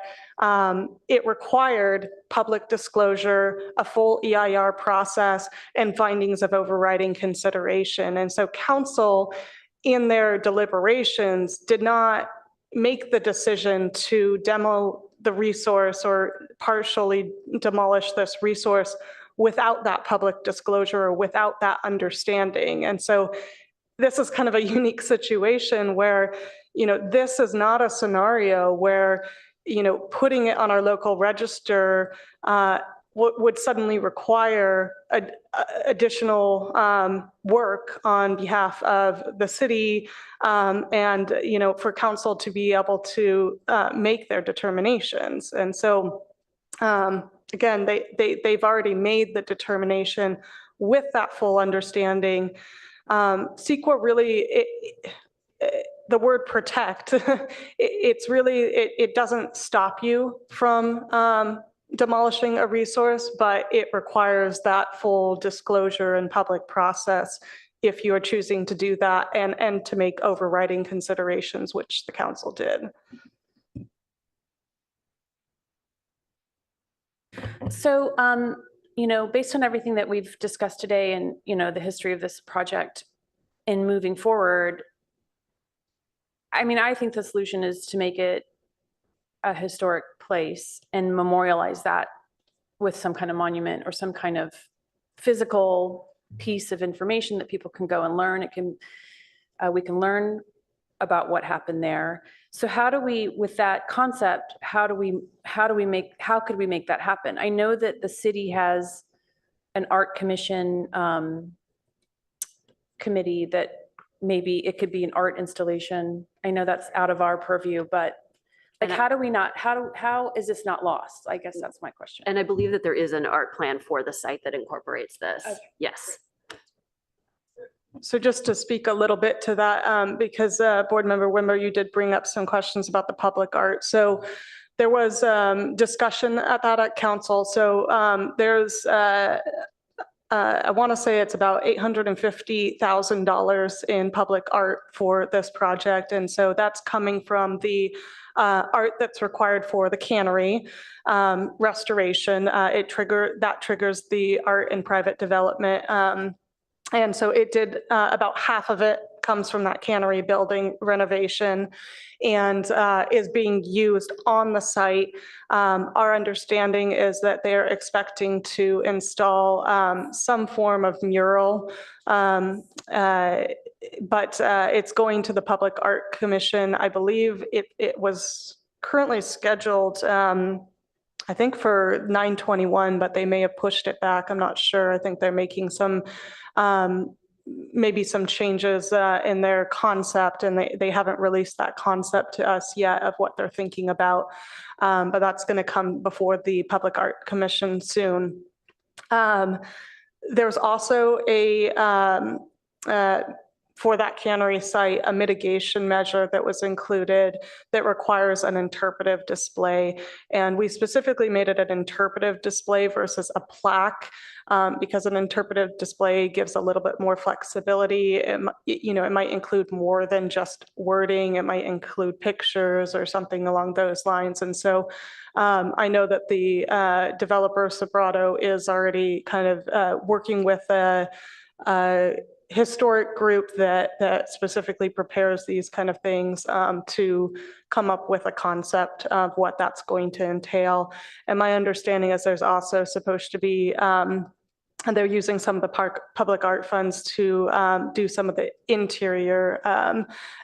it required public disclosure, a full EIR process, and findings of overriding consideration. And so council, in their deliberations, did not make the decision to demo the resource or partially demolish this resource without that public disclosure or without that understanding. And so this is kind of a unique situation where, this is not a scenario where, putting it on our local register would suddenly require additional work on behalf of the city and for council to be able to make their determinations. And so again, they've already made the determination with that full understanding. CEQA really, the word protect, it's really, it doesn't stop you from demolishing a resource, but it requires that full disclosure and public process if you are choosing to do that and to make overriding considerations, which the council did. So, based on everything that we've discussed today and, the history of this project and moving forward, I think the solution is to make it a historic place and memorialize that with some kind of monument or some kind of physical piece of information that people can go and learn. We can learn about what happened there. So how do we, with that concept, how could we make that happen? I know that the city has an art commission committee that maybe it could be an art installation. I know that's out of our purview, but how is this not lost? I guess that's my question. And I believe that there is an art plan for the site that incorporates this. Okay. Yes. So just to speak a little bit to that, because Board Member Wimber, you did bring up some questions about the public art. So there was discussion at council. So there's, I want to say it's about $850,000 in public art for this project. And so that's coming from the art that's required for the cannery restoration. That triggers the art and private development. And so it did, about half of it comes from that cannery building renovation and is being used on the site. Our understanding is that they're expecting to install some form of mural, but it's going to the Public Art Commission. I believe it was currently scheduled, I think for 9/21, but they may have pushed it back. I'm not sure. I think they're making some, maybe some changes in their concept, and they haven't released that concept to us yet of what they're thinking about. But that's going to come before the Public Art Commission soon. There's also for that cannery site, a mitigation measure that was included that requires an interpretive display. And we specifically made it an interpretive display versus a plaque, because an interpretive display gives a little bit more flexibility. It might include more than just wording. It might include pictures or something along those lines. And so I know that the developer Sobrato is already kind of working with a historic group that specifically prepares these kind of things to come up with a concept of what that's going to entail. And my understanding is there's also supposed to be, and they're using some of the public art funds to do some of the interior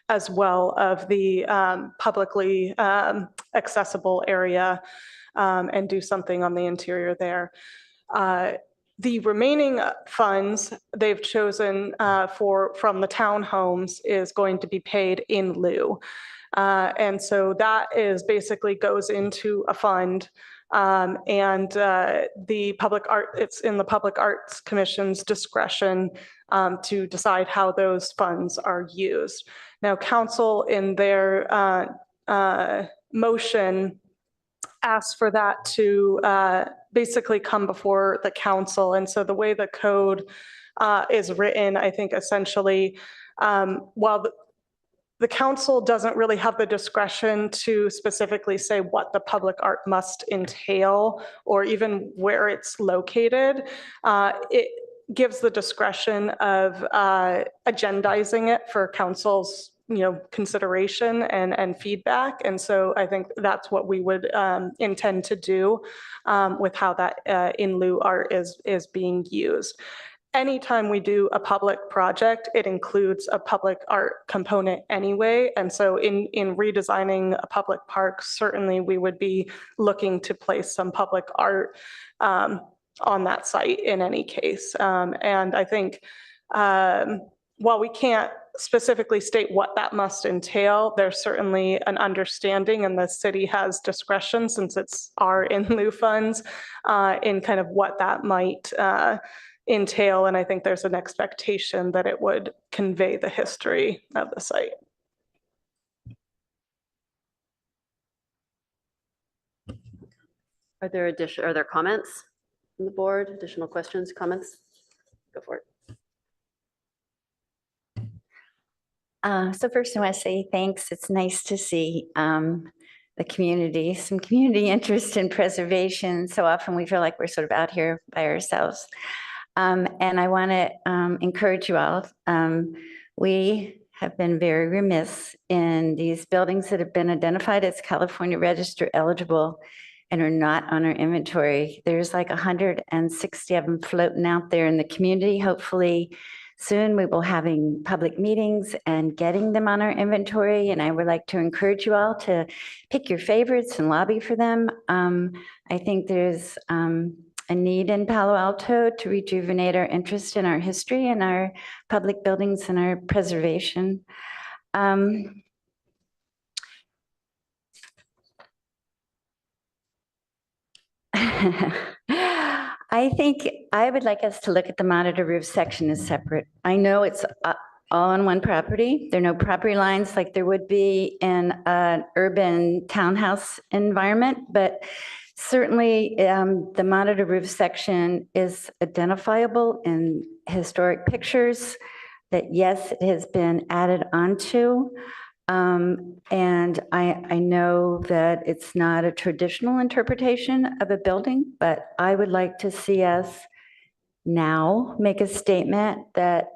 as well of the publicly accessible area, and do something on the interior there. The remaining funds they've chosen from the townhomes is going to be paid in lieu. And so that is basically goes into a fund, and the public art, it's in the Public Arts Commission's discretion to decide how those funds are used. Now, council in their motion asked for that to basically come before the council. And so the way the code is written, I think essentially, while the council doesn't really have the discretion to specifically say what the public art must entail or even where it's located, it gives the discretion of agendizing it for council's consideration and feedback. And so I think that's what we would intend to do with how that in lieu art is being used. Anytime we do a public project, it includes a public art component anyway. And so in redesigning a public park, certainly we would be looking to place some public art on that site in any case. And I think while we can't specifically state what that must entail, there's certainly an understanding, and the city has discretion, since it's our in lieu funds, in kind of what that might entail. And I think there's an expectation that it would convey the history of the site. Are there comments from the board? Additional questions, comments? Go for it. So first I want to say thanks. It's nice to see the community, some community interest in preservation. So often we feel like we're sort of out here by ourselves. And I want to encourage you all. We have been very remiss in these buildings that have been identified as California Register eligible and are not on our inventory. There's like 160 of them floating out there in the community. Hopefully soon we will having public meetings and getting them on our inventory. And I would like to encourage you all to pick your favorites and lobby for them. I think there's a need in Palo Alto to rejuvenate our interest in our history and our public buildings and our preservation. I think I would like us to look at the monitor roof section as separate. I know it's all on one property. There are no property lines like there would be in an urban townhouse environment, but certainly the monitor roof section is identifiable in historic pictures that, yes, it has been added onto. And I know that it's not a traditional interpretation of a building, but I would like to see us now make a statement that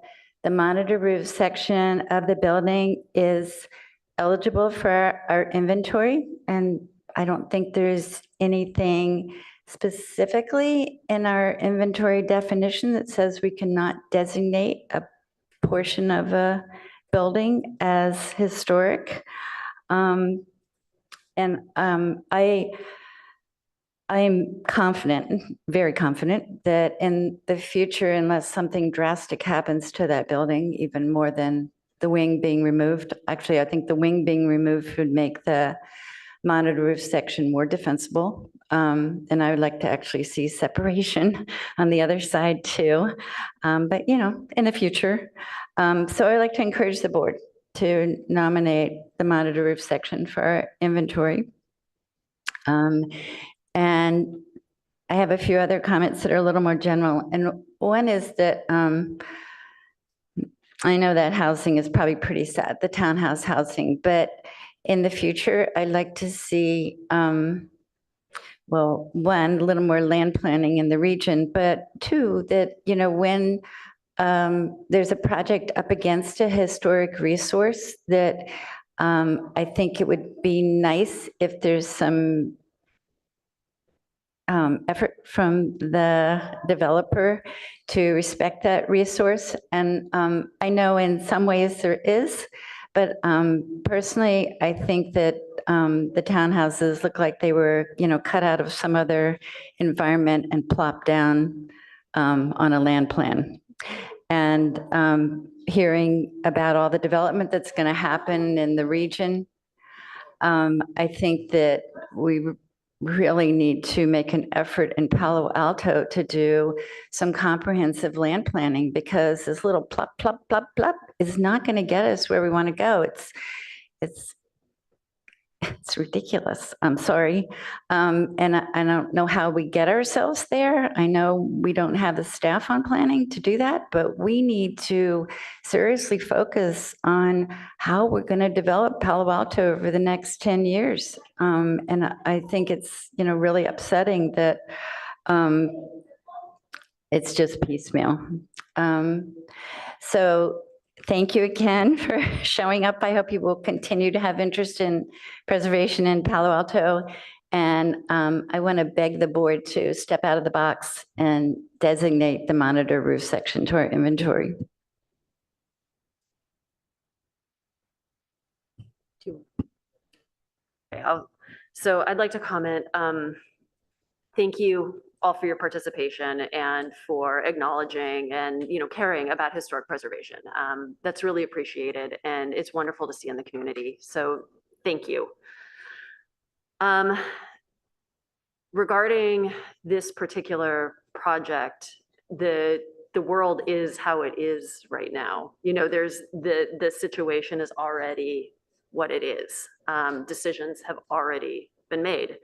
the monitor roof section of the building is eligible for our inventory. And I don't think there's anything specifically in our inventory definition that says we cannot designate a portion of a building as historic. And I'm confident, very confident, that in the future, unless something drastic happens to that building, even more than the wing being removed, actually, I think the wing being removed would make the monitor roof section more defensible. And I would like to actually see separation on the other side too. But you know, in the future. So I'd like to encourage the board to nominate the monitor roof section for our inventory. And I have a few other comments that are a little more general. And one is that I know that housing is probably pretty sad, the townhouse housing, but in the future, I'd like to see, well, one, a little more land planning in the region, but two, that, you know, when there's a project up against a historic resource, that I think it would be nice if there's some effort from the developer to respect that resource. And I know in some ways there is, but personally, I think that the townhouses look like they were, you know, cut out of some other environment and plopped down on a land plan. And hearing about all the development that's going to happen in the region, I think that we really need to make an effort in Palo Alto to do some comprehensive land planning, because this little plop, plop, plop, plop is not going to get us where we want to go. It's ridiculous. I'm sorry. And I don't know how we get ourselves there. I know we don't have the staff on planning to do that, but we need to seriously focus on how we're going to develop Palo Alto over the next 10 years. And I think it's, you know, really upsetting that it's just piecemeal. So thank you again for showing up. I hope you will continue to have interest in preservation in Palo Alto. And I want to beg the board to step out of the box and designate the monitor roof section to our inventory. So I'd like to comment. Thank you all for your participation and for acknowledging and, you know, caring about historic preservation. That's really appreciated, and it's wonderful to see in the community. So thank you. Regarding this particular project, the world is how it is right now. You know, there's the situation is already what it is. Decisions have already been made.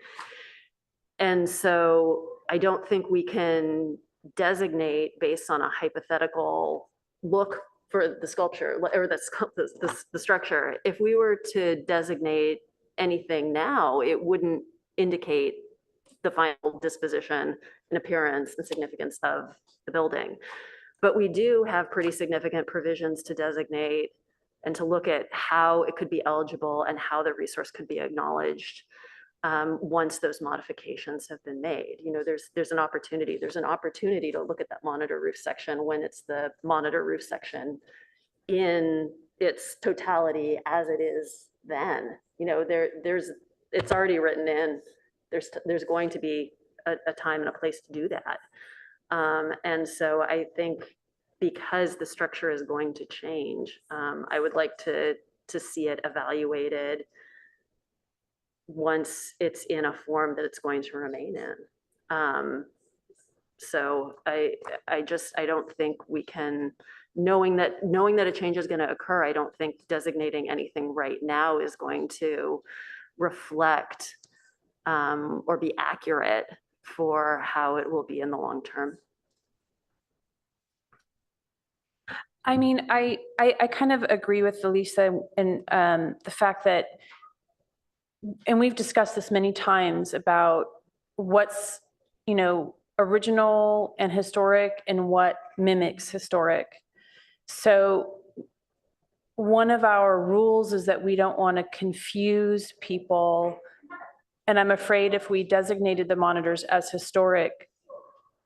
And so I don't think we can designate based on a hypothetical look for the sculpture or the structure. If we were to designate anything now, it wouldn't indicate the final disposition and appearance and significance of the building. But we do have pretty significant provisions to designate and to look at how it could be eligible and how the resource could be acknowledged once those modifications have been made. You know, there's an opportunity to look at that monitor roof section when it's the monitor roof section in its totality as it is then. You know, it's already written in. There's going to be a time and a place to do that. And so I think because the structure is going to change, I would like to see it evaluated once it's in a form that it's going to remain in. So I don't think we can, knowing that a change is going to occur, I don't think designating anything right now is going to reflect or be accurate for how it will be in the long term. I mean, I kind of agree with Elisa and the fact that, and we've discussed this many times about what's, you know, original and historic and what mimics historic. So one of our rules is that we don't want to confuse people. And I'm afraid if we designated the monitors as historic,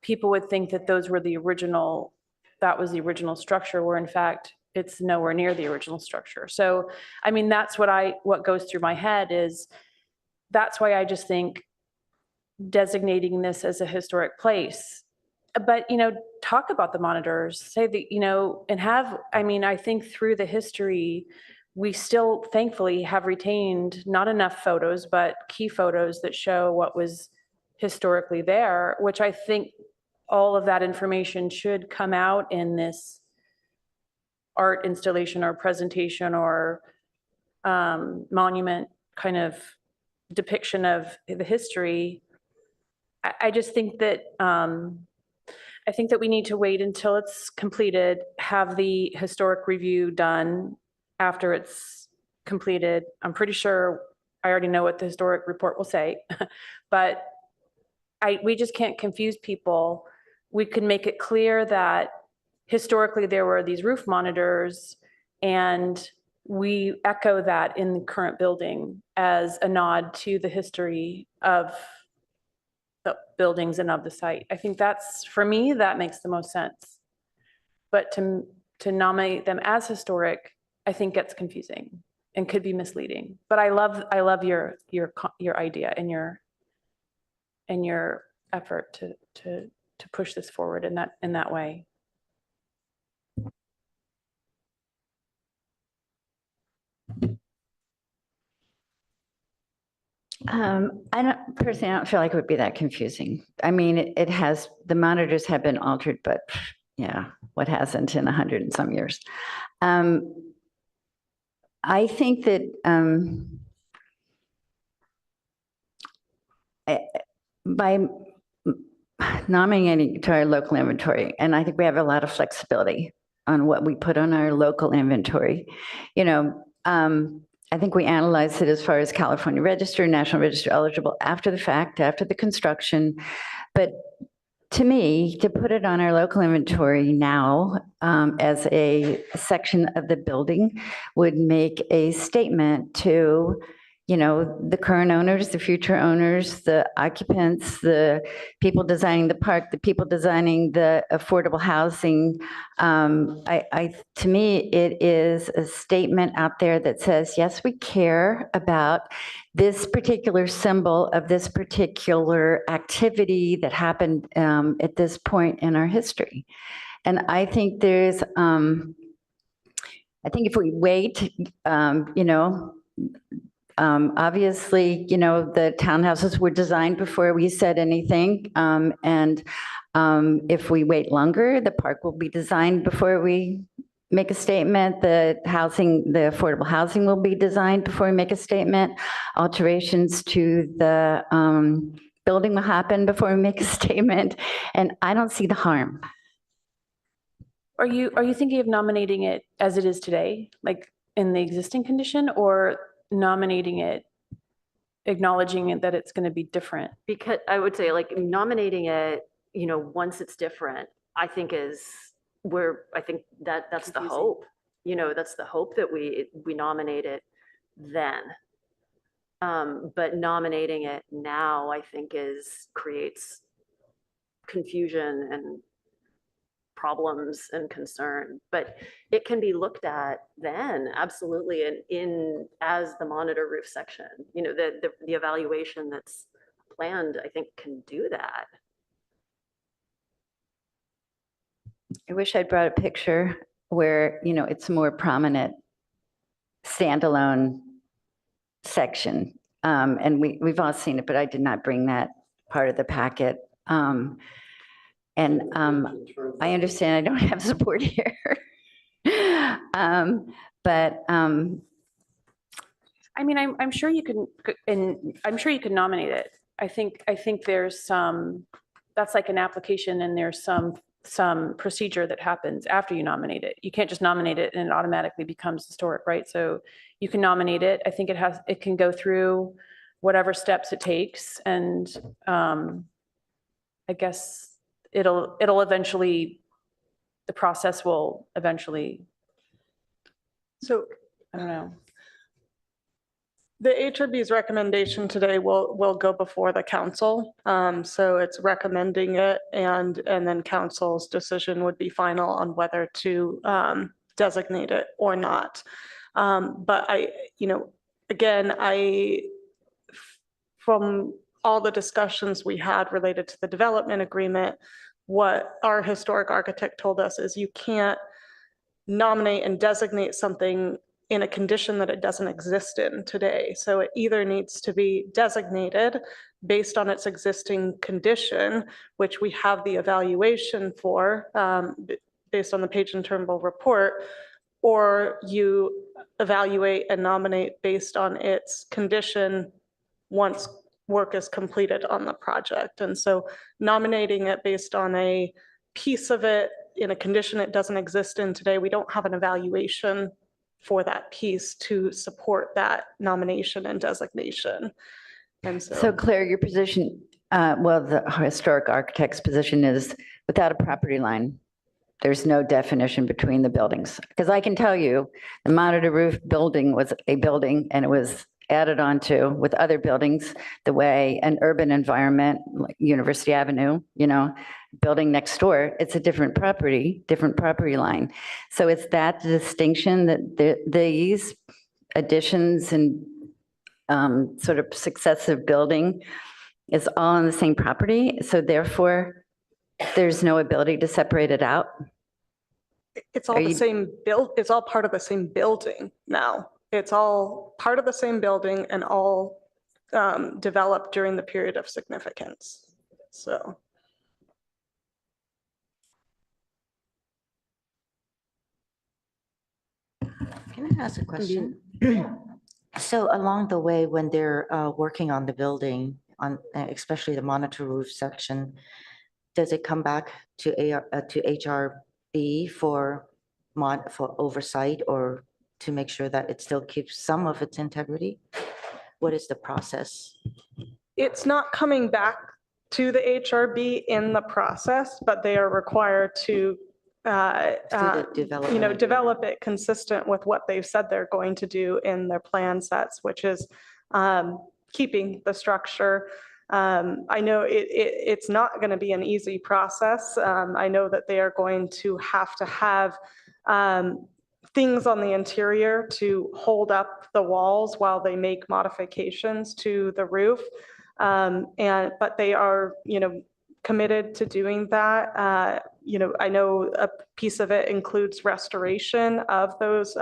people would think that those were the original, that was the original structure, where in fact, it's nowhere near the original structure. So, I mean, that's what goes through my head is that's why I just think designating this as a historic place. But, talk about the monitors, say that, and have, I think through the history, we still thankfully have retained not enough photos, but key photos that show what was historically there, which I think all of that information should come out in this art installation or presentation or monument kind of depiction of the history. I just think that we need to wait until it's completed, have the historic review done after it's completed. I'm pretty sure I already know what the historic report will say, but we just can't confuse people. We could make it clear that historically there were these roof monitors, and we echo that in the current building as a nod to the history of the buildings and of the site. I think for me, that makes the most sense. But to nominate them as historic, I think gets confusing and could be misleading. But I love your idea and your effort to push this forward in that way. I don't feel like it would be that confusing. The monitors have been altered, but yeah, what hasn't in 100 and some years? I think that by nominating to our local inventory, and I think we have a lot of flexibility on what we put on our local inventory. I think we analyzed it as far as California Register, National Register eligible after the fact, after the construction. But to me, to put it on our local inventory now as a section of the building would make a statement to, the current owners, the future owners, the occupants, the people designing the park, the people designing the affordable housing. To me, it is a statement out there that says, yes, we care about this particular symbol of this particular activity that happened at this point in our history. And I think there's, I think if we wait, obviously, the townhouses were designed before we said anything. And if we wait longer, the park will be designed before we make a statement. The affordable housing will be designed before we make a statement. Alterations to the building will happen before we make a statement. And I don't see the harm. Are you thinking of nominating it as it is today, like in the existing condition, or nominating it, acknowledging it that it's going to be different? Because I would say nominating it, once it's different, I think that's the hope. That's the hope that we nominate it then. But nominating it now, I think creates confusion and problems and concern, but it can be looked at then absolutely in as the monitor roof section. The evaluation that's planned, I think, can do that. I wish I'd brought a picture where, it's a more prominent standalone section. And we've all seen it, but I did not bring that part of the packet. I understand I don't have support here. I'm sure you can, and I'm sure you can nominate it. I think there's that's like an application, and there's some procedure that happens after you nominate it. You can't just nominate it and it automatically becomes historic, right? So you can nominate it. I think it can go through whatever steps it takes, and I guess it'll eventually, the process will eventually. So I don't know. the HRB's recommendation today will go before the council. So it's recommending it, and then council's decision would be final on whether to designate it or not. But again, from all the discussions we had related to the development agreement, what our historic architect told us is you can't nominate and designate something in a condition that it doesn't exist in today. So it either needs to be designated based on its existing condition, which we have the evaluation for based on the Page and Turnbull report, or you evaluate and nominate based on its condition once work is completed on the project. And so nominating it based on a piece of it in a condition it doesn't exist in today, we don't have an evaluation for that piece to support that nomination and designation. And So Claire, your position, well, the historic architect's position is without a property line, there's no definition between the buildings. Because I can tell you, the monitor roof building was a building and it was added onto with other buildings, the way an urban environment, like University Avenue, you know, building next door, it's a different property line. So it's that distinction that these additions and sort of successive building is all on the same property. So therefore, there's no ability to separate it out. it's all the same build, it's all part of the same building now. It's all part of the same building and all developed during the period of significance. So. Can I ask a question? So along the way, when they're working on the building, on especially the monitor roof section, does it come back to HRB for oversight or to make sure that it still keeps some of its integrity? What is the process? It's not coming back to the HRB in the process, but they are required to develop it consistent with what they've said they're going to do in their plan sets, which is keeping the structure. I know it's not going to be an easy process. I know that they are going to have things on the interior to hold up the walls while they make modifications to the roof. But they are, committed to doing that. I know a piece of it includes restoration of those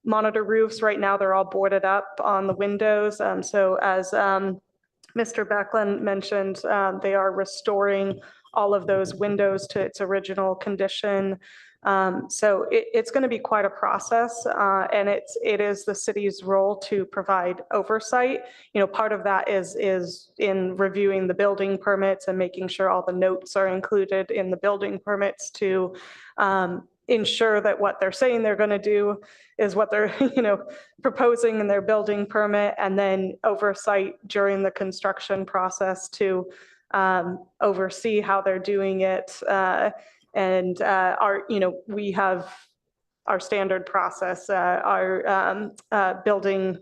monitor roofs. Right now, they're all boarded up on the windows. So as Mr. Backlund mentioned, they are restoring all of those windows to its original condition. So it's going to be quite a process, and it is the city's role to provide oversight. Part of that is in reviewing the building permits and making sure all the notes are included in the building permits to ensure that what they're saying they're going to do is what they're proposing in their building permit, and then oversight during the construction process to oversee how they're doing it. And we have our standard process. Our building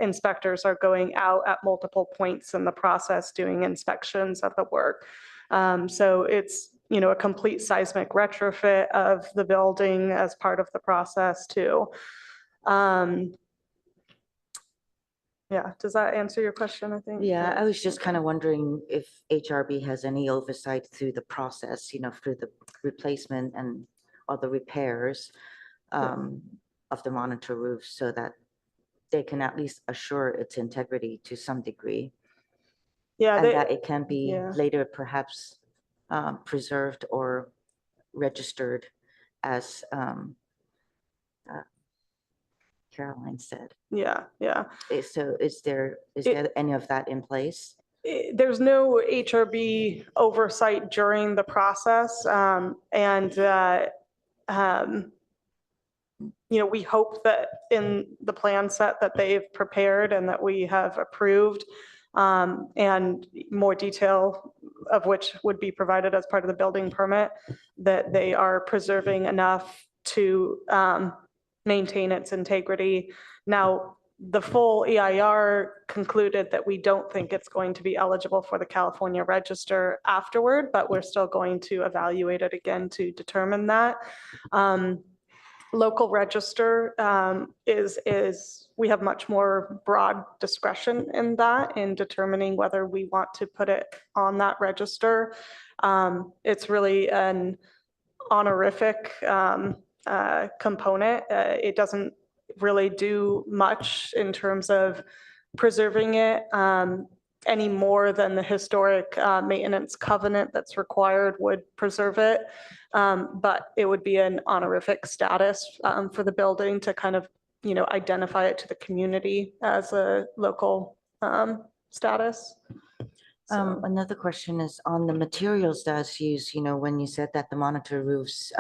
inspectors are going out at multiple points in the process doing inspections of the work. So it's a complete seismic retrofit of the building as part of the process too. Yeah, does that answer your question, I think? Yeah, I was just kind of wondering if HRB has any oversight through the process, through the replacement and all the repairs of the monitor roof so that they can at least assure its integrity to some degree. Yeah, and that it can be later perhaps preserved or registered as Caroline said. Yeah. So is there any of that in place? There's no HRB oversight during the process. We hope that in the plan set that they've prepared and that we have approved, and more detail of which would be provided as part of the building permit, that they are preserving enough to maintain its integrity. Now, the full EIR concluded that we don't think it's going to be eligible for the California Register afterward, but we're still going to evaluate it again to determine that. Local register we have much more broad discretion in that, in determining whether we want to put it on that register. It's really an honorific component. It doesn't really do much in terms of preserving it any more than the historic maintenance covenant that's required would preserve it. But it would be an honorific status for the building to kind of, identify it to the community as a local status. So- Another question is on the materials that's used, when you said that the monitor roofs,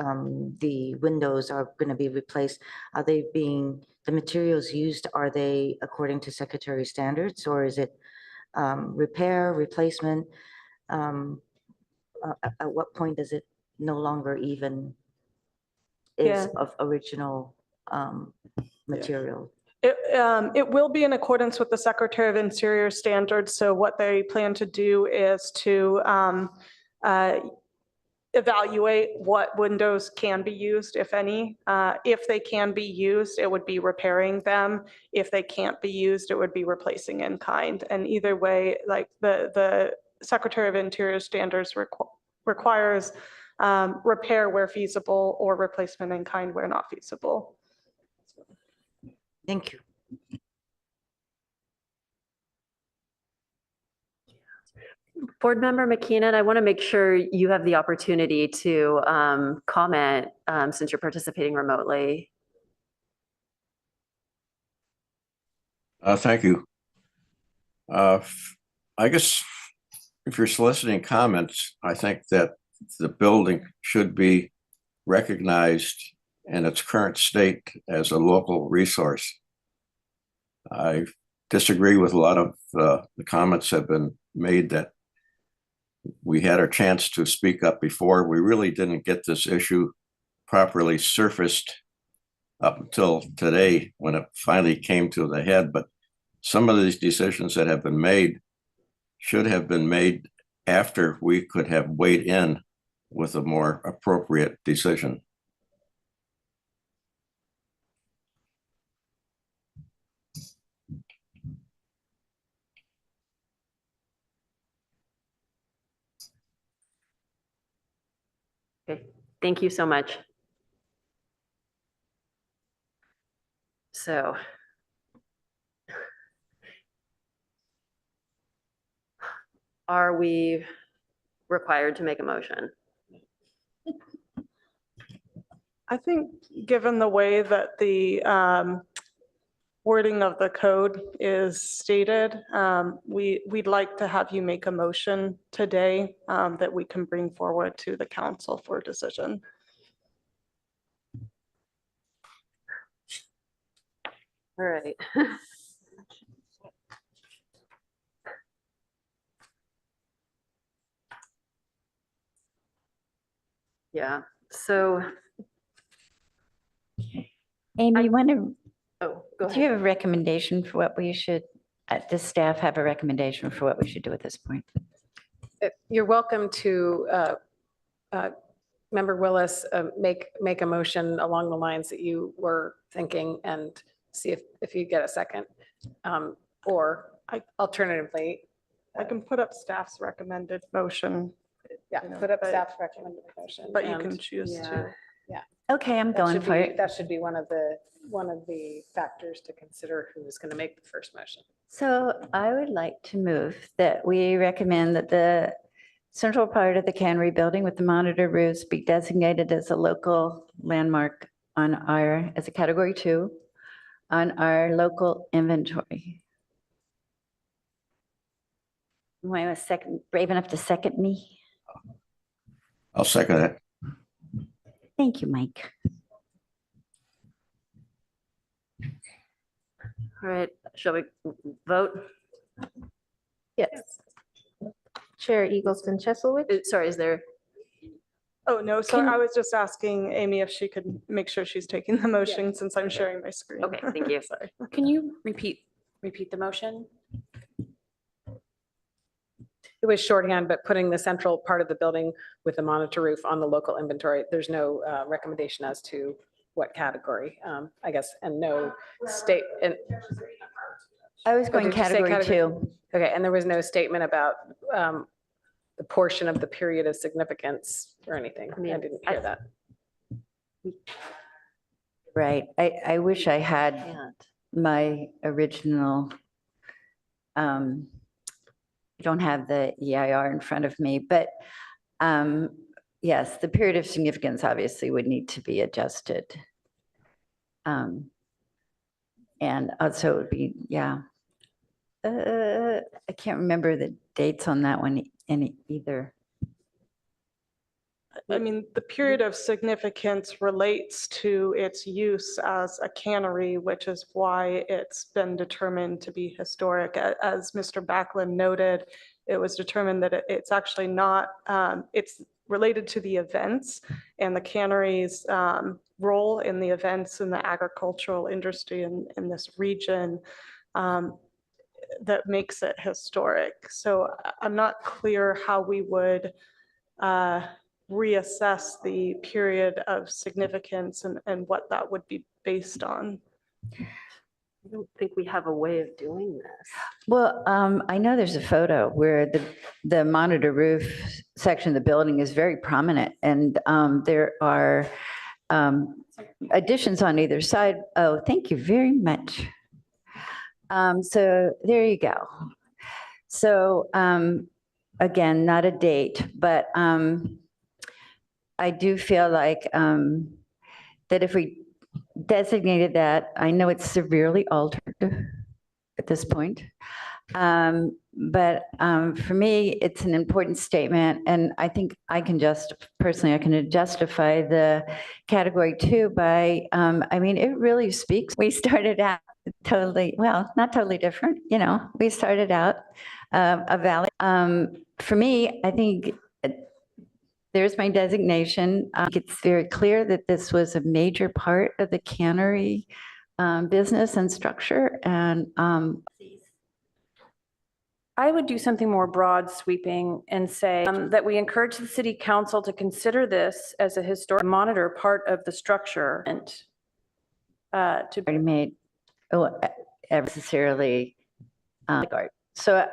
the windows are going to be replaced, the materials used, are they according to Secretary standards, or is it repair, replacement? At what point does it no longer even is of original material? It will be in accordance with the Secretary of Interior standards. So what they plan to do is to evaluate what windows can be used, if any. If they can be used, it would be repairing them. If they can't be used, it would be replacing in kind. And either way, like the Secretary of Interior standards requires repair where feasible or replacement in kind where not feasible. Thank you. Board Member McKeenan, I want to make sure you have the opportunity to comment since you're participating remotely. Thank you. I guess if you're soliciting comments, I think that the building should be recognized in its current state as a local resource. I disagree with a lot of the comments have been made that we had our chance to speak up before. We really didn't get this issue properly surfaced up until today when it finally came to the head. But some of these decisions that have been made should have been made after we could have weighed in with a more appropriate decision. Okay, thank you so much. So are we required to make a motion? I think given the way that the wording of the code is stated, we'd like to have you make a motion today that we can bring forward to the council for decision. All right. Yeah, so, Amy, you want to, oh, go do you ahead. have a recommendation for what we should, does staff have a recommendation for what we should do at this point? You're welcome to, Member Willis, make a motion along the lines that you were thinking and see if you get a second. Or alternatively, I can put up staff's recommended motion, yeah, you know, put up but- staff's recommended motion. but you and- can choose yeah, to. Yeah. Okay, I'm That going should for be- it. That should be one of the factors to consider who is going to make the first motion. So I would like to move that we recommend that the central part of the cannery building with the monitor roofs be designated as a local landmark as a category 2 on our local inventory. Am I brave enough to second me? I'll second it. Thank you, Mike. All right, shall we vote? Yes. Chair Eagleston Chesalwich. Sorry, is there? Oh, no, sorry, Can- I was just asking Amy if she could make sure she's taking the motion since I'm sharing my screen. Okay, thank you. Sorry. Can you repeat the motion? It was shorthand, but putting the central part of the building with the monitor roof on the local inventory, there's no recommendation as to what category, I guess, and no state, and I was going did you say category 2. okay, and there was no statement about the portion of the period of significance or anything. I mean, didn't hear that. Right. I wish I had Can't. my original, I don't have the EIR in front of me, but yes, the period of significance obviously would need to be adjusted. And also it would be, yeah. I can't remember the dates on that one either. I mean, the period of significance relates to its use as a cannery, which is why it's been determined to be historic. As Mr. Backlund noted, it was determined that it's actually not, it's related to the events and the cannery's role in the events in the agricultural industry in this region that makes it historic. So I'm not clear how we would reassess the period of significance and what that would be based on. I don't think we have a way of doing this. Well, I know there's a photo where the monitor roof section of the building is very prominent, and there are additions on either side. Oh, thank you very much. So there you go. So again, not a date, but I do feel like that if we designated that, I know it's severely altered at this point. But for me, it's an important statement, and I think I can personally, I can justify the category 2 by, I mean, it really speaks. We started out totally, well, not totally different, you know, we started out a valley. For me, I think there's my designation. It's very clear that this was a major part of the cannery business and structure, and I would do something more broad sweeping and say that we encourage the city council to consider this as a historic monitor part of the structure and to already made necessarily so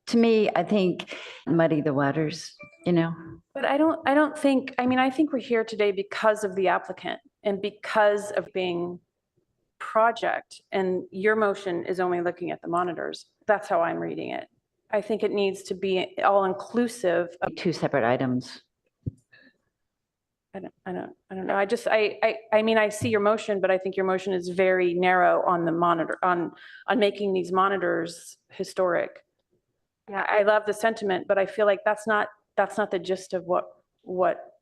to me, I think muddy the waters, you know. But I don't think, I mean, I think we're here today because of the applicant and because of being project, and your motion is only looking at the monitors. That's how I'm reading it. I think it needs to be all inclusive of 2 separate items. I don't know. I mean, I see your motion, but I think your motion is very narrow on the monitor, on making these monitors historic. Yeah, I love the sentiment, but I feel like that's not the gist of what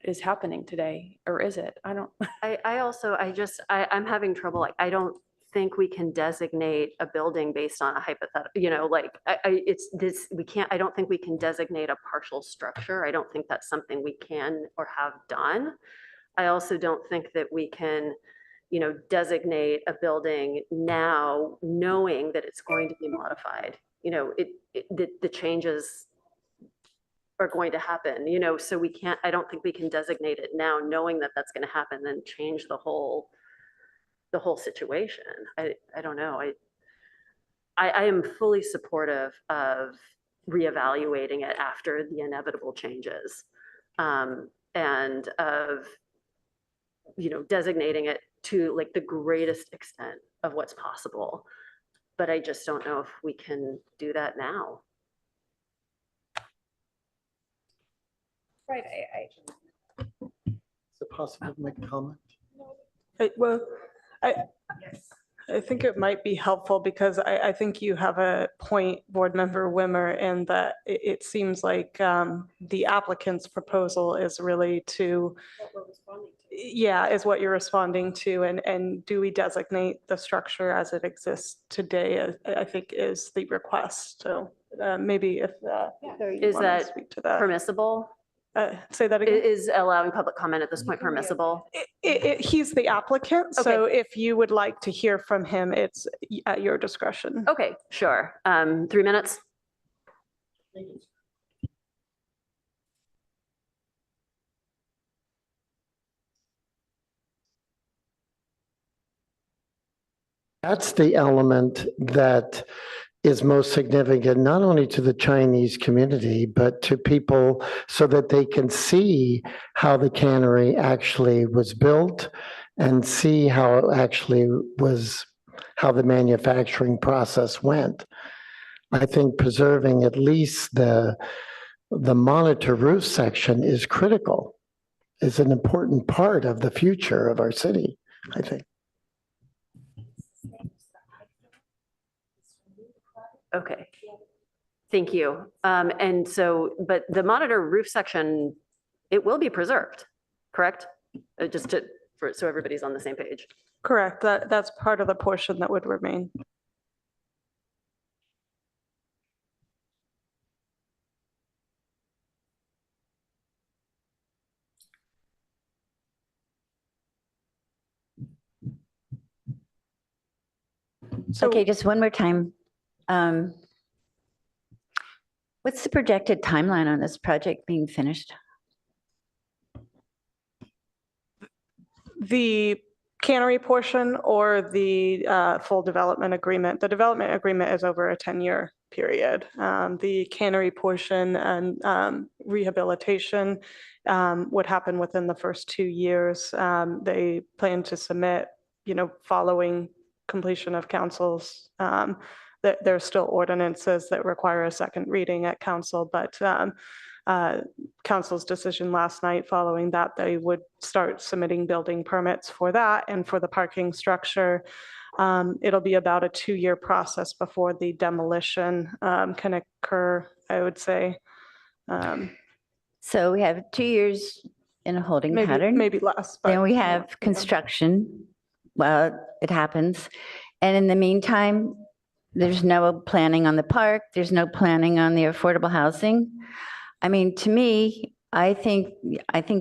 is happening today, or is it? I don't. I'm having trouble. Like, I don't think we can designate a building based on a hypothetical, you know, like I don't think we can designate a partial structure. I don't think that's something we can or have done. I also don't think that we can, you know, designate a building now knowing that it's going to be modified. You know, the changes are going to happen, you know, so I don't think we can designate it now knowing that that's going to happen, then change the whole situation. I don't know. I am fully supportive of reevaluating it after the inevitable changes, and of, you know, designating it to like the greatest extent of what's possible. But I just don't know if we can do that now. Right. Is it possible to make a comment? I think it might be helpful because I think you have a point, Board Member Wimmer, in that it seems like the applicant's proposal is really to, is what you're responding to. And do we designate the structure as it exists today, I think is the request. So maybe if you Is want to that speak to that. permissible? Say that again. Is allowing public comment at this point permissible? He's the applicant, so if you would like to hear from him, it's at your discretion. Okay, sure. 3 minutes. That's the element that is most significant, not only to the Chinese community, but to people so that they can see how the cannery actually was built and see how it actually was, how the manufacturing process went. I think preserving at least the monitor roof section is critical, is an important part of the future of our city, I think. Okay. Thank you. And so, but the monitor roof section, it will be preserved, correct? Just to, so everybody's on the same page. Correct. That's part of the portion that would remain. So Okay, just one more time. What's the projected timeline on this project being finished? the cannery portion or the full development agreement? The development agreement is over a 10-year period. The cannery portion and rehabilitation would happen within the first 2 years. They plan to submit, following completion of council's, there's still ordinances that require a second reading at council, but council's decision last night following that, they would start submitting building permits for that and for the parking structure. It'll be about a 2-year process before the demolition can occur, I would say. So we have 2 years in a holding pattern. Maybe less. Then we have construction. Well, it happens. And in the meantime, there's no planning on the park. There's no planning on the affordable housing. I mean, to me, I think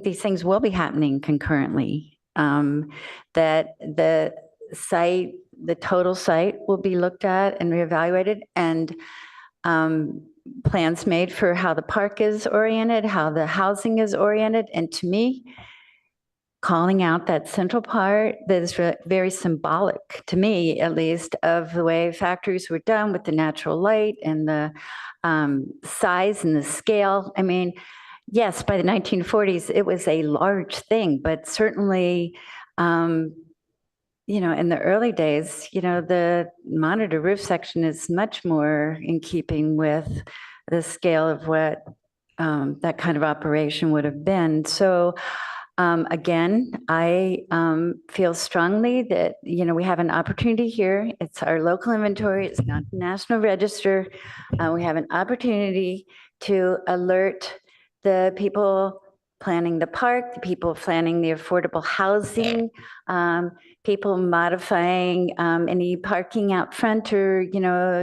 these things will be happening concurrently. That the site, the total site will be looked at and reevaluated, and plans made for how the park is oriented, how the housing is oriented. And to me, calling out that central part that is very symbolic, to me at least, of the way factories were done with the natural light and the size and the scale. I mean, yes, by the 1940s, it was a large thing, but certainly, in the early days, the monitor roof section is much more in keeping with the scale of what that kind of operation would have been. So again, I feel strongly that, we have an opportunity here. It's our local inventory. It's not the National Register. We have an opportunity to alert the people planning the park, the people planning the affordable housing, people modifying any parking out front or,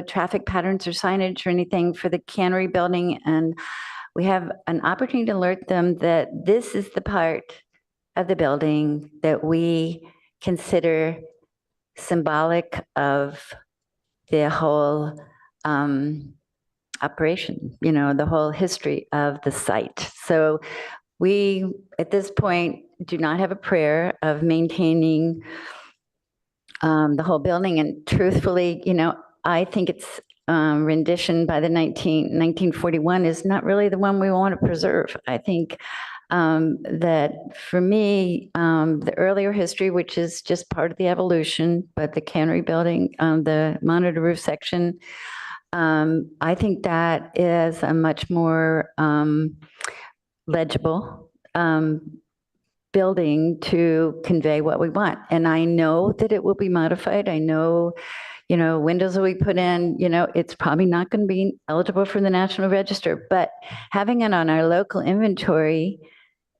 traffic patterns or signage or anything for the cannery building. And we have an opportunity to alert them that this is the part of the building that we consider symbolic of the whole operation, the whole history of the site. So we, at this point, do not have a prayer of maintaining the whole building. And truthfully, I think it's rendition by the 1941 is not really the one we want to preserve. I think that for me, the earlier history, which is just part of the evolution, but the cannery building, the monitor roof section, I think that is a much more legible building to convey what we want. And I know that it will be modified. I know, windows that we put in, it's probably not going to be eligible for the National Register, but having it on our local inventory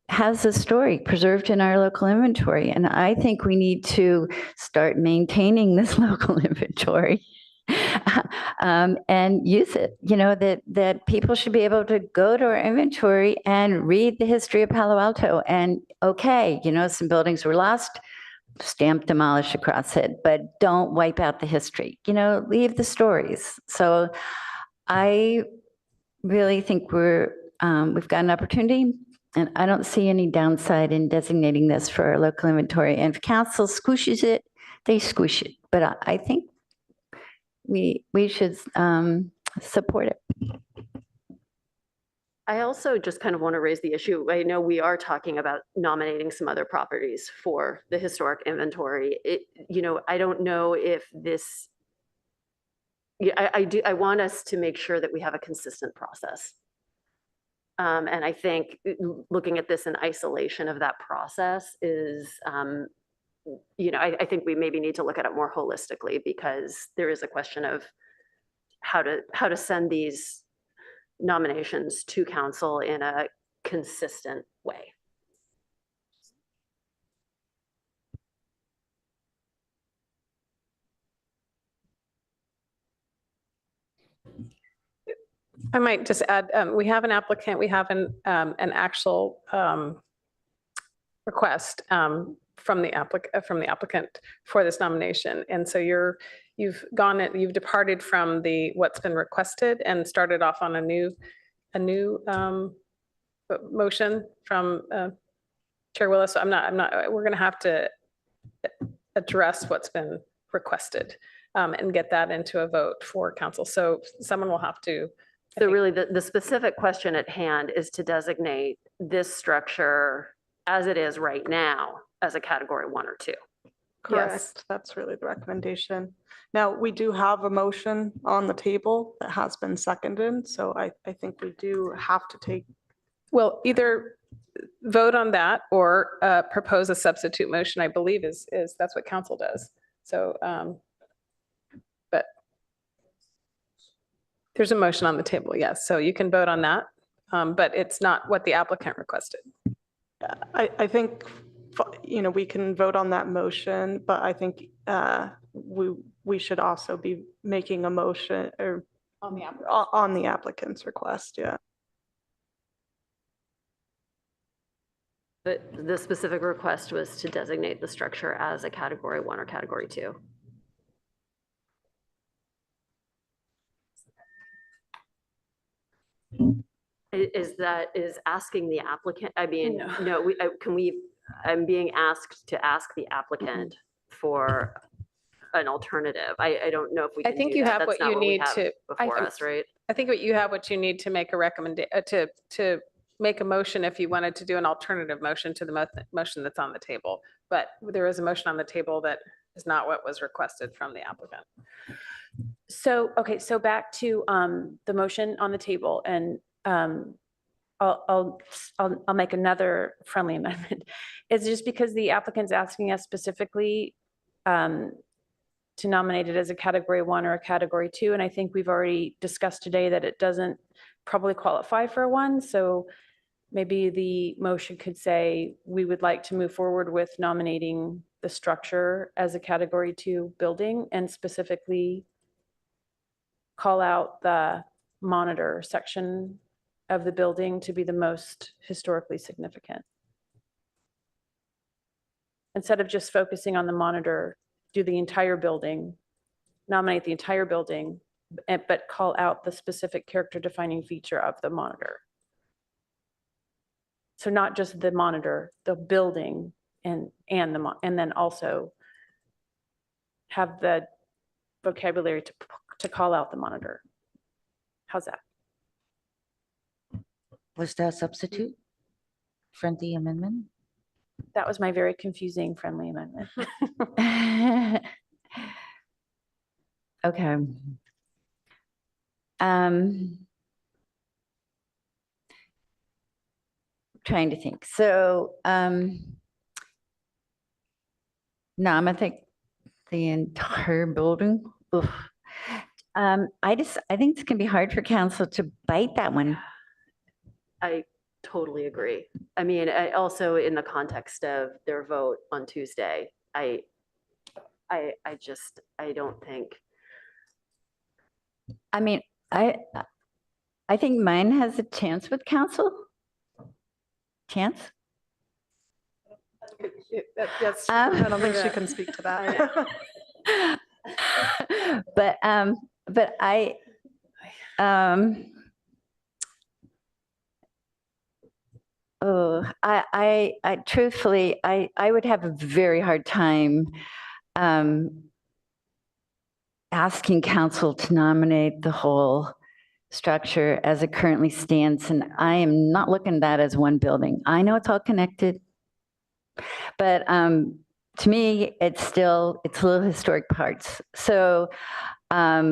has a story preserved in our local inventory. And I think we need to start maintaining this local inventory and use it, that people should be able to go to our inventory and read the history of Palo Alto. And okay, some buildings were lost, stamp demolish across it, but don't wipe out the history, leave the stories. So I really think we've got an opportunity. And I don't see any downside in designating this for a local inventory. And if council squishes it, they squish it. But I think we should support it. I also just kind of want to raise the issue. I know we are talking about nominating some other properties for the historic inventory. I don't know if this, yeah, I want us to make sure that we have a consistent process. And I think looking at this in isolation of that process is, I think we maybe need to look at it more holistically, because there is a question of how to send these nominations to council in a consistent way. I might just add, we have an applicant, we have an actual request from the applicant for this nomination. And so you've departed from what's been requested and started off on a new motion from Chair Willis. So we're gonna have to address what's been requested and get that into a vote for council. So someone will have to. So really the specific question at hand is to designate this structure as it is right now as a category 1 or 2. Correct. Yes. That's really the recommendation. Now, we do have a motion on the table that has been seconded, so I think we do have to take. Well, either vote on that or propose a substitute motion, I believe is that's what council does. So, but there's a motion on the table, yes. So you can vote on that, but it's not what the applicant requested. I think, we can vote on that motion, but I think we should also be making a motion or on the applicant's request, yeah. But the specific request was to designate the structure as a category 1 or category 2. Is asking the applicant, I mean, no, I'm being asked to ask the applicant for an alternative. I don't know if we I can think do you that. have That's what not you we need have to. before us, right? I think what you need to make a recommendation to make a motion if you wanted to do an alternative motion to the motion that's on the table. But there is a motion on the table that is not what was requested from the applicant. So, okay, so back to the motion on the table, and I'll make another friendly amendment. It's just because the applicant's asking us specifically to nominate it as a category 1 or a category 2. And I think we've already discussed today that it doesn't probably qualify for 1. So maybe the motion could say, we would like to move forward with nominating the structure as a category 2 building, and specifically call out the monitor section of the building to be the most historically significant. Instead of just focusing on the monitor, do the entire building, nominate the entire building, but call out the specific character defining feature of the monitor. So not just the monitor, the building, and then also have the vocabulary to call out the monitor. How's that? Was that a substitute? Friendly amendment? That was my very confusing friendly amendment. Okay. Trying to think. So, no, I'm gonna think the entire building. Oof. I think it's gonna be hard for council to bite that one. I totally agree. I mean, I also in the context of their vote on Tuesday, I don't think. I mean, I think mine has a chance with council. Chance? Yes, I don't think she can speak to that. But Oh, I truthfully, I would have a very hard time asking council to nominate the whole structure as it currently stands. And I am not looking at that as one building. I know it's all connected, but to me, it's little historic parts. So yeah.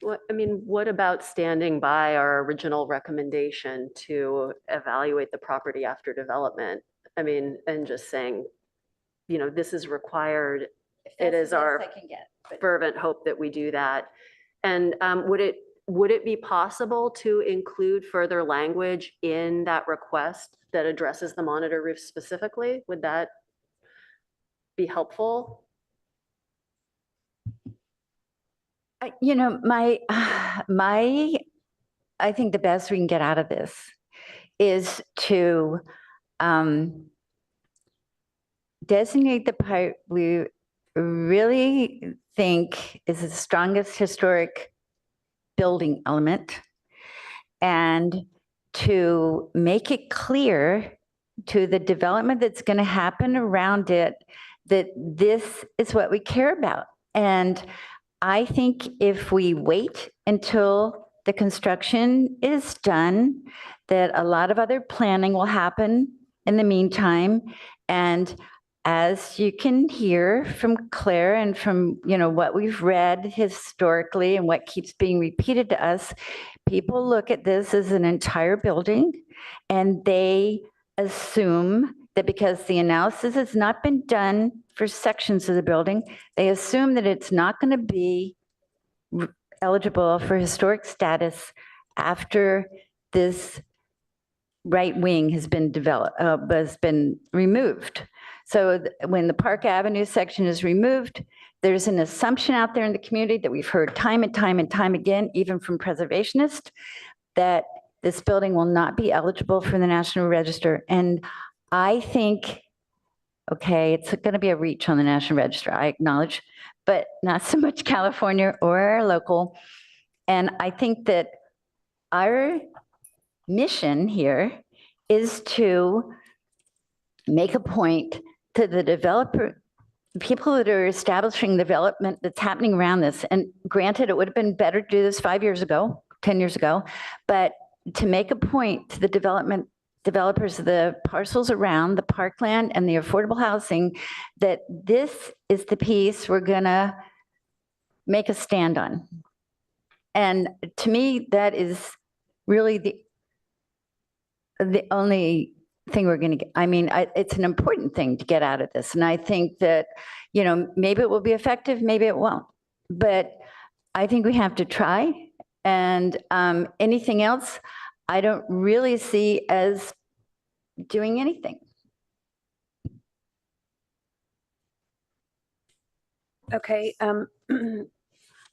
What, I mean, what about standing by our original recommendation to evaluate the property after development? I mean, and just saying, you know, this is required. It is our fervent hope that we do that. And would it be possible to include further language in that request that addresses the monitor roof specifically? Would that be helpful? You know, I think the best we can get out of this is to designate the part we really think is the strongest historic building element, and to make it clear to the development that's going to happen around it that this is what we care about. And I think if we wait until the construction is done, that a lot of other planning will happen in the meantime. And as you can hear from Claire and from, you know, what we've read historically and what keeps being repeated to us, people look at this as an entire building and they assume that because the analysis has not been done for sections of the building, they assume that it's not going to be eligible for historic status after this right wing has been removed. So when the Park Avenue section is removed, there's an assumption out there in the community that we've heard time and time and time again, even from preservationists, that this building will not be eligible for the National Register. And I think, okay, it's going to be a reach on the National Register, I acknowledge, but not so much California or our local. And I think that our mission here is to make a point to the developer, people that are establishing development that's happening around this. And granted, it would have been better to do this 5 years ago, 10 years ago, but to make a point to the developers of the parcels around the parkland and the affordable housing, that this is the piece we're gonna make a stand on. And to me, that is really the only thing we're gonna get. I mean, it's an important thing to get out of this. And I think that, you know, maybe it will be effective, maybe it won't. But I think we have to try. And anything else, I don't really see as doing anything. Okay,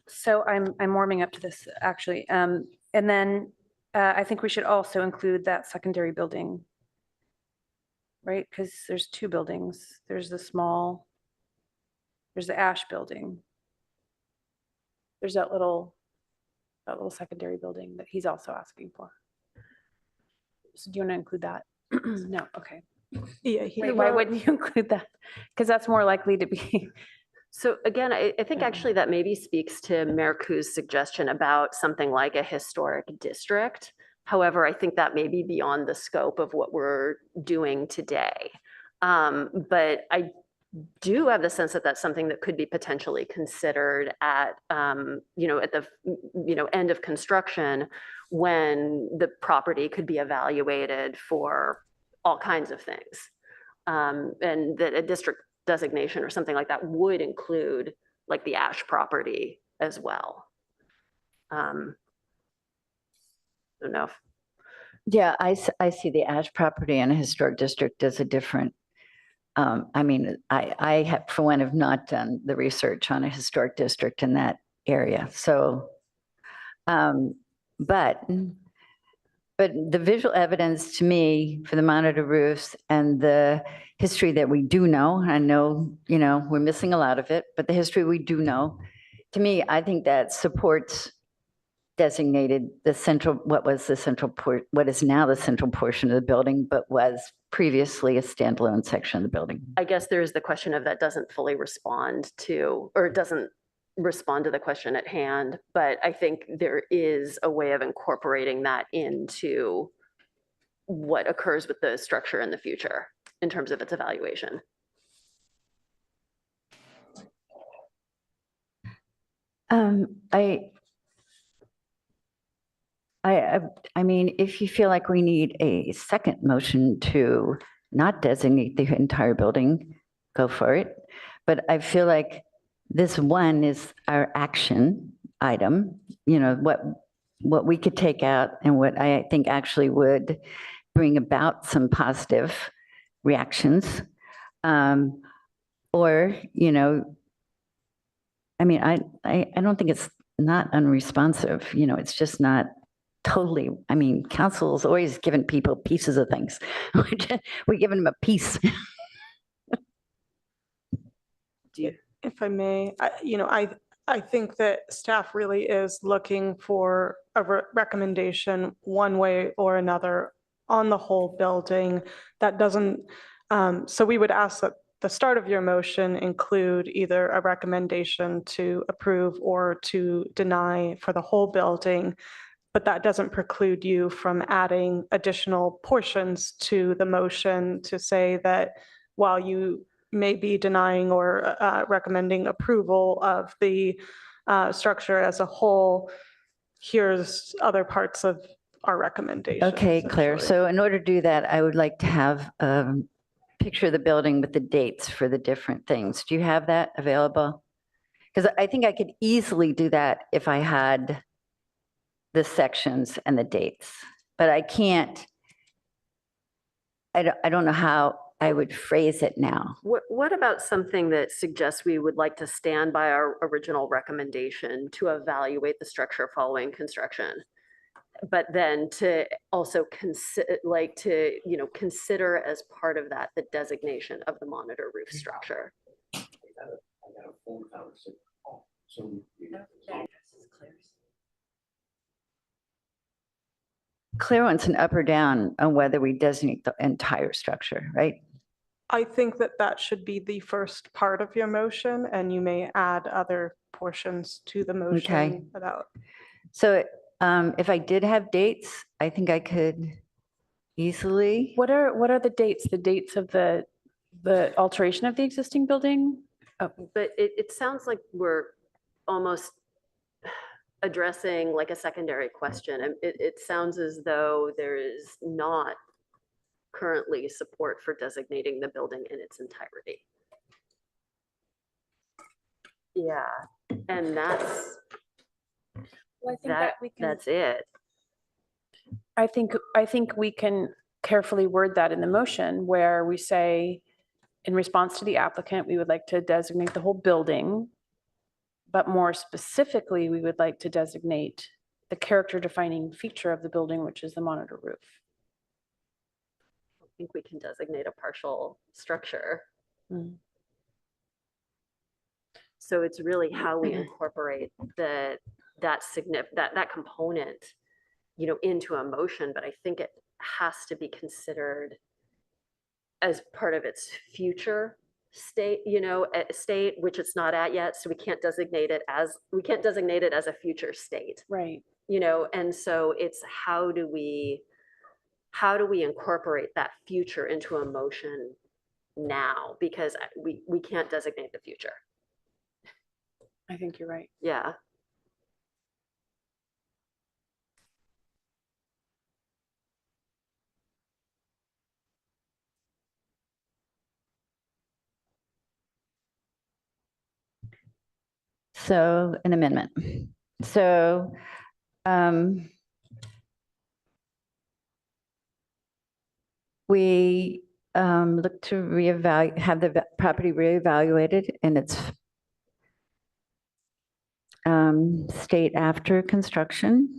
so I'm warming up to this actually. And then I think we should also include that secondary building, right? Because there's two buildings. There's the Ash building. There's that little secondary building that he's also asking for. So do you want to include that? No, okay. Yeah. Wait, why wouldn't you include that? Because that's more likely to be. So again, I think actually that maybe speaks to Mayor Ku's suggestion about something like a historic district. However, I think that may be beyond the scope of what we're doing today. But I do have the sense that that's something that could be potentially considered at, you know, at the, you know, end of construction, when the property could be evaluated for all kinds of things. And that a district designation or something like that would include like the Ash property as well. I don't know if. Yeah, I see the Ash property in a historic district as a different, I mean, I have, for one, have not done the research on a historic district in that area. So, but the visual evidence to me for the monitor roofs and the history that we do know, I know, you know, we're missing a lot of it, but the history we do know, to me, I think that supports designated the central, what was the central port, what is now the central portion of the building, but was previously a standalone section of the building. I guess there's the question of that doesn't fully respond to, or it doesn't respond to the question at hand, but I think there is a way of incorporating that into what occurs with the structure in the future in terms of its evaluation. I mean, if you feel like we need a second motion to not designate the entire building, go for it. But I feel like this one is our action item, you know, what we could take out and what I think actually would bring about some positive reactions. Or, you know, I mean, I don't think it's not unresponsive, you know, it's just not totally, I mean, council's always given people pieces of things. We're giving them a piece. If I may, I think that staff really is looking for a recommendation one way or another on the whole building that doesn't, so we would ask that the start of your motion include either a recommendation to approve or to deny for the whole building, but that doesn't preclude you from adding additional portions to the motion to say that while you may be denying or recommending approval of the structure as a whole, here's other parts of our recommendation. Okay, Claire. So in order to do that, I would like to have a picture of the building with the dates for the different things. Do you have that available? Because I think I could easily do that if I had the sections and the dates, but I can't. I don't know how I would phrase it now. What about something that suggests we would like to stand by our original recommendation to evaluate the structure following construction? But then to also consider, consider as part of that, the designation of the monitor roof structure. Claire wants an up or down on whether we designate the entire structure, right? I think that that should be the first part of your motion, and you may add other portions to the motion. Okay. About. So if I did have dates, I think I could easily. What are the dates? The dates of the alteration of the existing building? Oh, but it sounds like we're almost addressing like a secondary question. And it sounds as though there is not currently support for designating the building in its entirety. Yeah, and that's, Well, I think that we can, that's it. I think we can carefully word that in the motion where we say, in response to the applicant, we would like to designate the whole building, but more specifically, we would like to designate the character defining feature of the building, which is the monitor roof. I think we can designate a partial structure. Mm. So it's really how we incorporate that component, into a motion, but I think it has to be considered as part of its future state, state, which it's not at yet. So we can't designate it as a future state. Right. And so it's how do we incorporate that future into a motion now? Because we can't designate the future. I think you're right. Yeah. So an amendment. So we look to have the property reevaluated in its state after construction.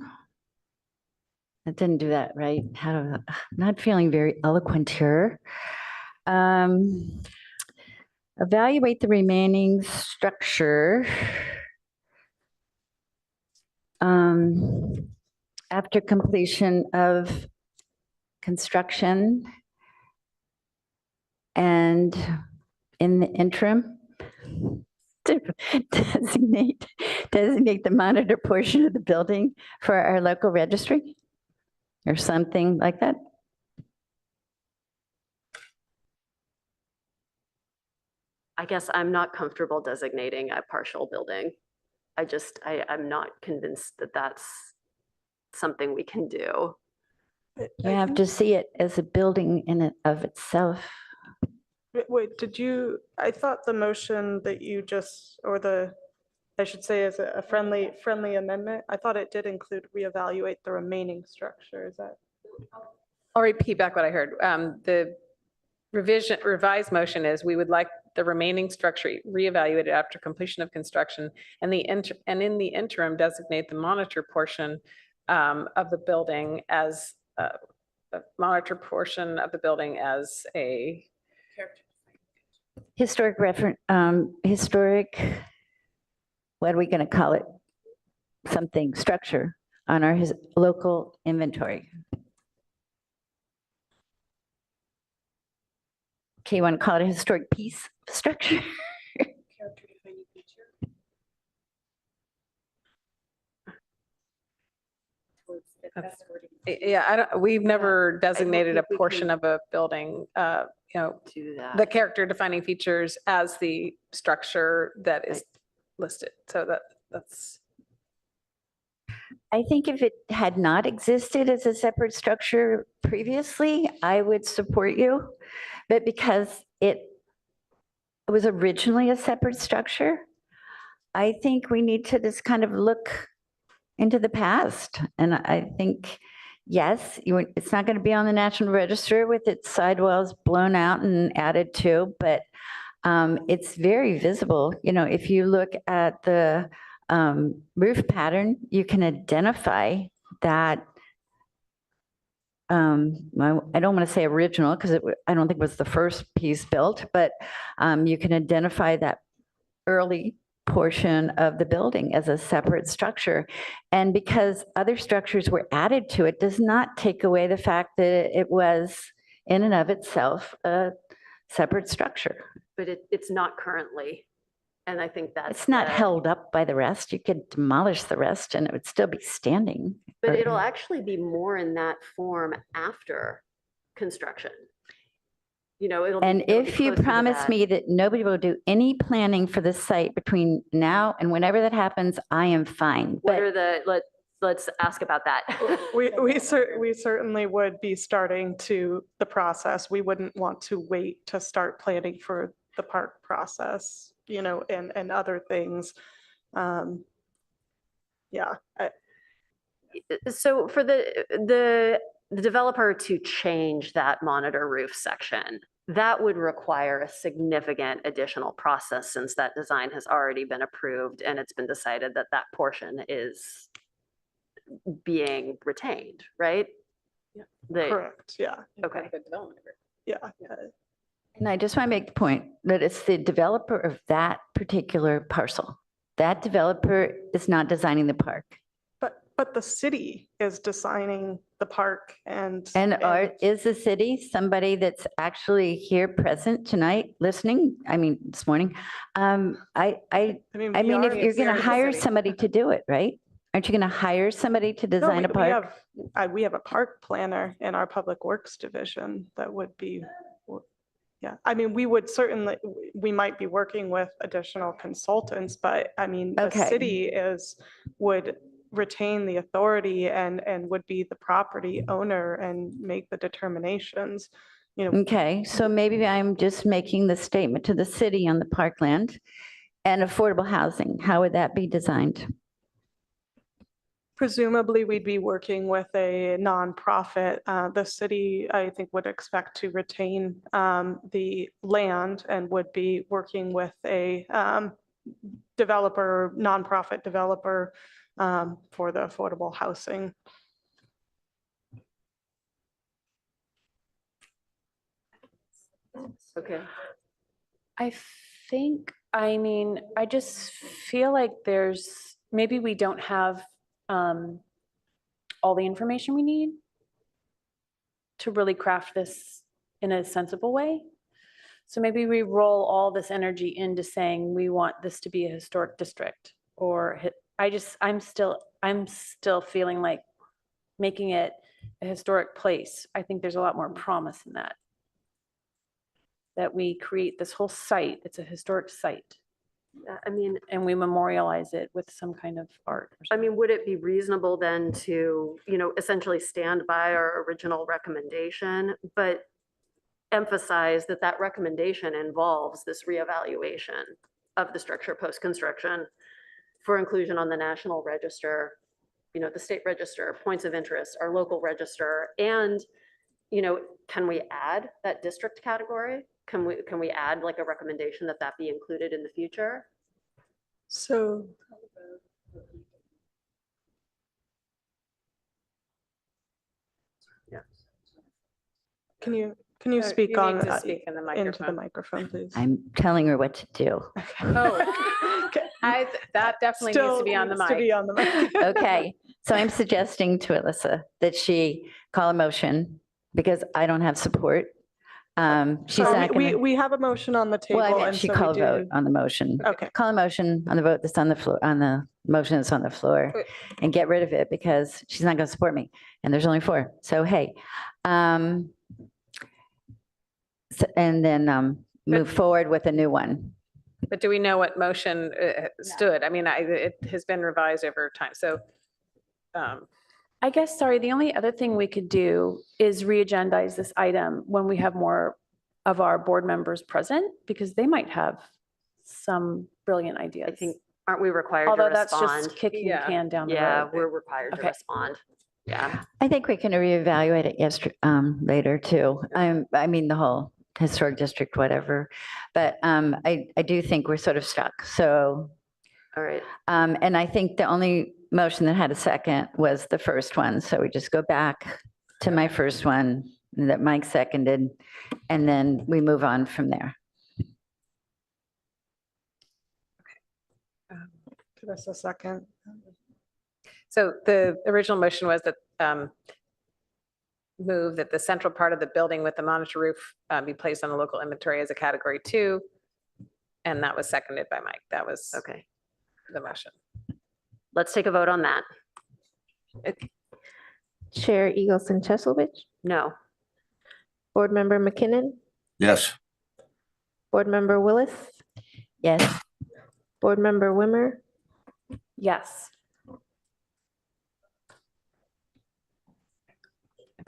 I didn't do that right. I'm not feeling very eloquent here. Evaluate the remaining structure after completion of construction and in the interim, to designate the monitor portion of the building for our local registry or something like that. I guess I'm not comfortable designating a partial building. I'm not convinced that that's something we can do. You have to see it as a building in and of itself. Wait, I thought the motion that you just, I should say as a friendly amendment, I thought it did include reevaluate the remaining structure. Is that? I'll repeat back what I heard. The revised motion is we would like the remaining structure reevaluated after completion of construction and in the interim designate the monitor portion of the building as a Historic what are we going to call it? Something structure on our local inventory. Okay, you want to call it a historic piece structure? Yeah, we've never designated a portion of a building, Do that. the character defining features as the structure that is listed. So that's. I think if it had not existed as a separate structure previously, I would support you. But because it was originally a separate structure, I think we need to just kind of look into the past. And I think, yes, it's not going to be on the National Register with its sidewalls blown out and added to, but it's very visible. You know, if you look at the roof pattern, you can identify that. I don't want to say original because I don't think it was the first piece built, but you can identify that early portion of the building as a separate structure. And because other structures were added to it does not take away the fact that it was in and of itself a separate structure. But it's not currently. And I think that's. It's not held up by the rest. You could demolish the rest and it would still be standing. But it'll actually be more in that form after construction. You know, it'll be. And it'll be if you closer to promise that. me that nobody will do any planning for the site between now and whenever that happens, I am fine. What But are let's ask about that. We certainly would be starting the process. We wouldn't want to wait to start planning for the park process, you know, and other things. Yeah. So for the developer to change that monitor roof section, that would require a significant additional process since that design has already been approved and it's been decided that that portion is being retained, right? Yeah. The- Correct. Yeah. Okay. Yeah. And I just want to make the point that it's the developer of that particular parcel. That developer is not designing the park. But the city is designing the park and. Is the city somebody that's actually here present tonight, listening? I mean, this morning. I mean, if you're going to hire somebody to do it, right? Aren't you going to hire somebody to design a park? We have a park planner in our Public Works division that would be, yeah. I mean, we might be working with additional consultants, but I mean, the Okay. city would retain the authority and would be the property owner and make the determinations, you know. Okay, so maybe I'm just making the statement to the city on the parkland and affordable housing. How would that be designed? Presumably, we'd be working with a nonprofit. The city, I think, would expect to retain the land and would be working with a nonprofit developer for the affordable housing. Okay. I mean, I just feel like maybe we don't have all the information we need to really craft this in a sensible way. So maybe we roll all this energy into saying we want this to be a historic district, or I'm still feeling like making it a historic place. I think there's a lot more promise in that. That we create this whole site, it's a historic site. I mean, and we memorialize it with some kind of art. Or I something. mean, would it be reasonable then to, essentially stand by our original recommendation, but emphasize that that recommendation involves this reevaluation of the structure post-construction for inclusion on the national register, the state register, points of interest, our local register, and, can we add that district category? Can we add like a recommendation that be included in the future? So can you speak You on need to speak in the into the microphone. microphone, please? I'm telling her what to do. Oh, that definitely needs to be on the Still needs to be mic. on the mic. Okay, so I'm suggesting to Alyssa that she call a motion because I don't have support. She's So not gonna. we have a motion on the table. Well, I meant and she so we call a do vote need- on the motion. Okay. Call a motion on the vote that's on the floor, on the motion that's on the floor, and get rid of it because she's not going to support me. And there's only 4. So, hey. And then move forward with a new one. But do we know what motion stood? I mean, it has been revised over time, so. I guess, sorry, the only other thing we could do is re-agendize this item when we have more of our board members present, because they might have some brilliant ideas. I think, aren't we required to Although that's respond? just kicking the Yeah. can down the Yeah, road. we're required to Okay. respond. Yeah. I think we can reevaluate it later too. I mean, the whole historic district, whatever. But I do think we're sort of stuck. So, All right. and I think the only motion that had a second was the first one. So we just go back to my first one that Mike seconded, and then we move on from there. Give us a second. So the original motion was that move that the central part of the building with the monitor roof be placed on the local inventory as a category 2. And that was seconded by Mike. That was Okay. the motion. Let's take a vote on that. Chair Eagleson Cheslowich, No. Board Member McKinnon, Yes. Board Member Willis, Yes. Board Member Wimmer, Yes.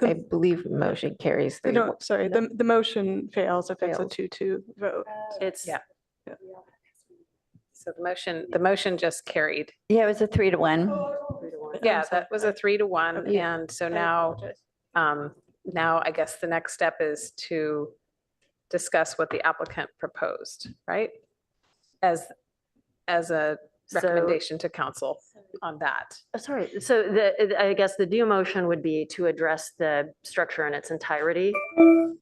I believe motion carries 3. No, sorry, the motion fails if it's a Fails. 2-2 vote. It's, Yeah. So the motion just carried. Yeah, it was a 3-1. Yeah, that was a 3-1. Okay. And so I now, apologize. now I guess the next step is to discuss what the applicant proposed, right? As a recommendation to council on that. sorry, so I guess the due motion would be to address the structure in its entirety.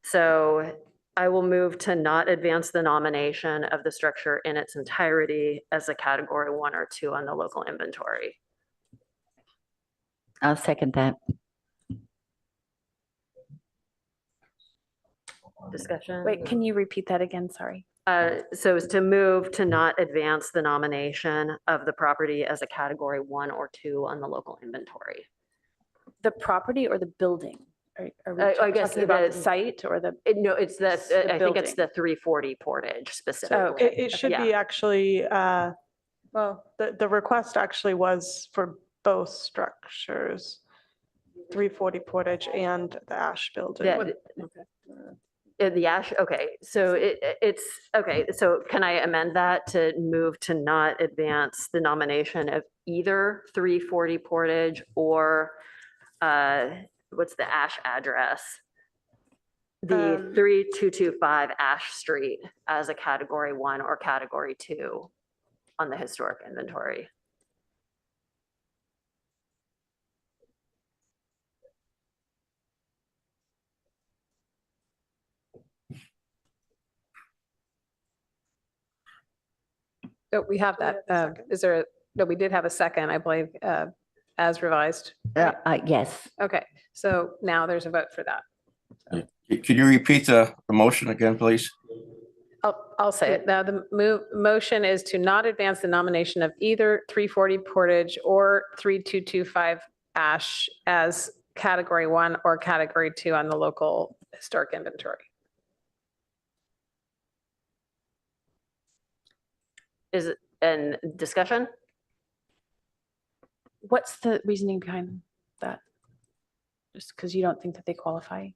So I will move to not advance the nomination of the structure in its entirety as a category 1 or 2 on the local inventory. I'll second that. Discussion? Wait, can you repeat that again? Sorry. So it's to move to not advance the nomination of the property as a category 1 or 2 on the local inventory. The property or the building? Are we I guess talking about the the- site or the? No, it's The I think it's building. the 340 Portage specifically. It should Yeah. be actually, well, the request actually was for both structures, 340 Portage and the Ash Building. The Ash, okay, so it's, okay, so can I amend that to move to not advance the nomination of either 340 Portage or, what's the Ash address? The 3225 Ash Street as a category 1 or category 2 on the historic inventory. Oh, we have that. Is there, no, we did have a second, I believe. as revised? Yes. Okay, so now there's a vote for that. Could you repeat the motion again, please? I'll say it. Now, the motion is to not advance the nomination of either 340 Portage or 3225 Ash as category 1 or category 2 on the local historic inventory. Is it an discussion? What's the reasoning behind that? Just because you don't think that they qualify?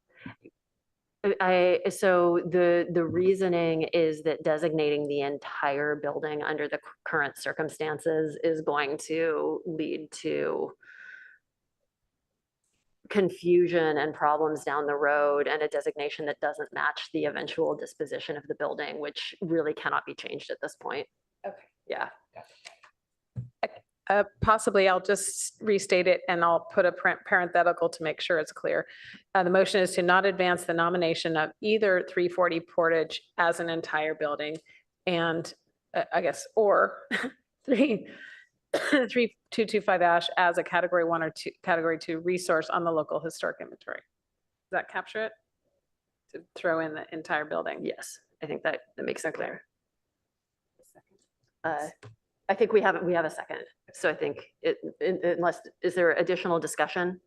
So the reasoning is that designating the entire building under the current circumstances is going to lead to confusion and problems down the road, and a designation that doesn't match the eventual disposition of the building, which really cannot be changed at this point. Okay. Yeah. Possibly, I'll just restate it and I'll put a parenthetical to make sure it's clear. The motion is to not advance the nomination of either 340 Portage as an entire building and I guess, or 3225 Ash as a category 1 or 2, category 2 resource on the local historic inventory. Does that capture it? To throw in the entire building? Yes, I think that makes it clear. I think we have a second. So I think unless, is there additional discussion?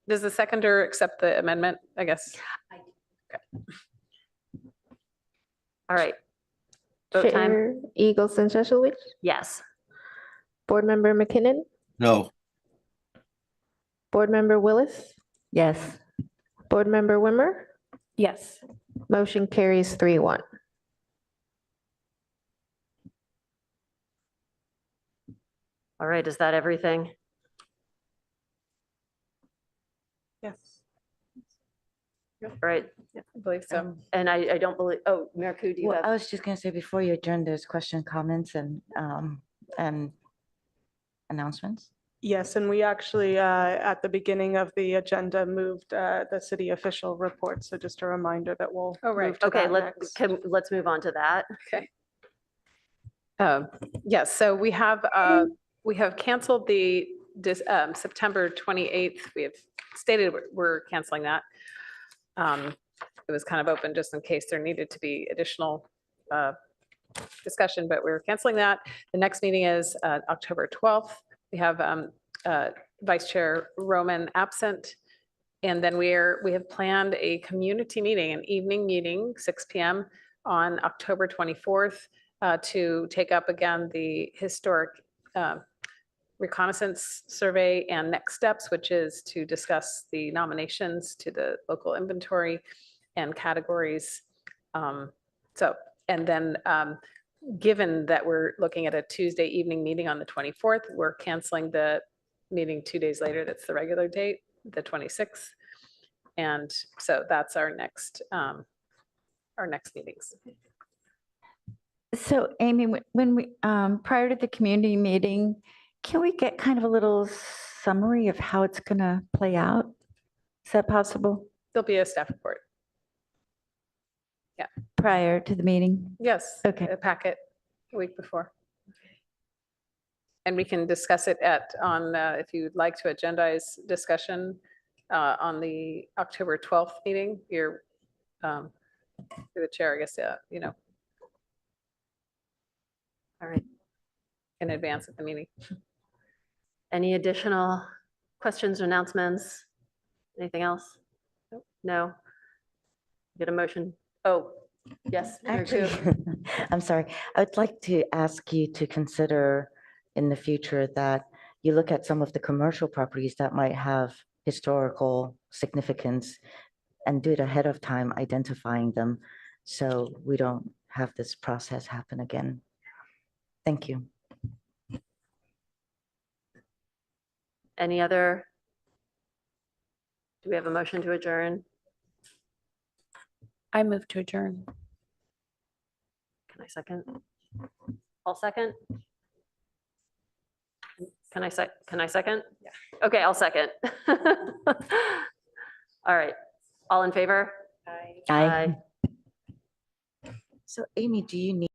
Does the seconder accept the amendment, I guess? Okay. All right. Vote time. Chair Eagleson Sheshowich, Yes. Board Member McKinnon, No. Board Member Willis, Yes. Board Member Wimmer, Yes. motion carries 3-1. All right, is that everything? Yes. All right. Yeah, I believe so. And I don't believe, oh, Mariku, do you Well, I have? was just gonna say, before you adjourn, there's question, comments, and announcements. Yes, and we actually, at the beginning of the agenda, moved the city official report. So just a reminder that we'll Oh, right. move to Okay, that next. let's move on to that. Okay. Yes, so we have canceled the September 28th. We have stated we're canceling that. It was kind of open just in case there needed to be additional discussion, but we're canceling that. The next meeting is October 12th. We have Vice Chair Roman absent. And then we have planned a community meeting, an evening meeting, 6 p.m. on October 24th to take up again the historic reconnaissance survey and next steps, which is to discuss the nominations to the local inventory and categories. And then given that we're looking at a Tuesday evening meeting on the 24th, we're canceling the meeting 2 days later. That's the regular date, the 26th. And so that's our next meetings. So Amy, when we, prior to the community meeting, can we get kind of a little summary of how it's going to play out? Is that possible? There'll be a staff report. Yeah. Prior to the meeting? Yes. Okay. A packet a week before. And we can discuss it on if you'd like to agendize discussion on the October 12th meeting. You're the chair, I guess, All right. in advance of the meeting. Any additional questions or announcements? Anything else? No? Get a motion? Oh, yes. Actually, I'm sorry. I would like to ask you to consider in the future that you look at some of the commercial properties that might have historical significance and do it ahead of time, identifying them, so we don't have this process happen again. Thank you. Any other? Do we have a motion to adjourn? I move to adjourn. Can I second? I'll second. Can I second? Yeah. Okay, I'll second. All right. All in favor? Aye. So Amy, do you need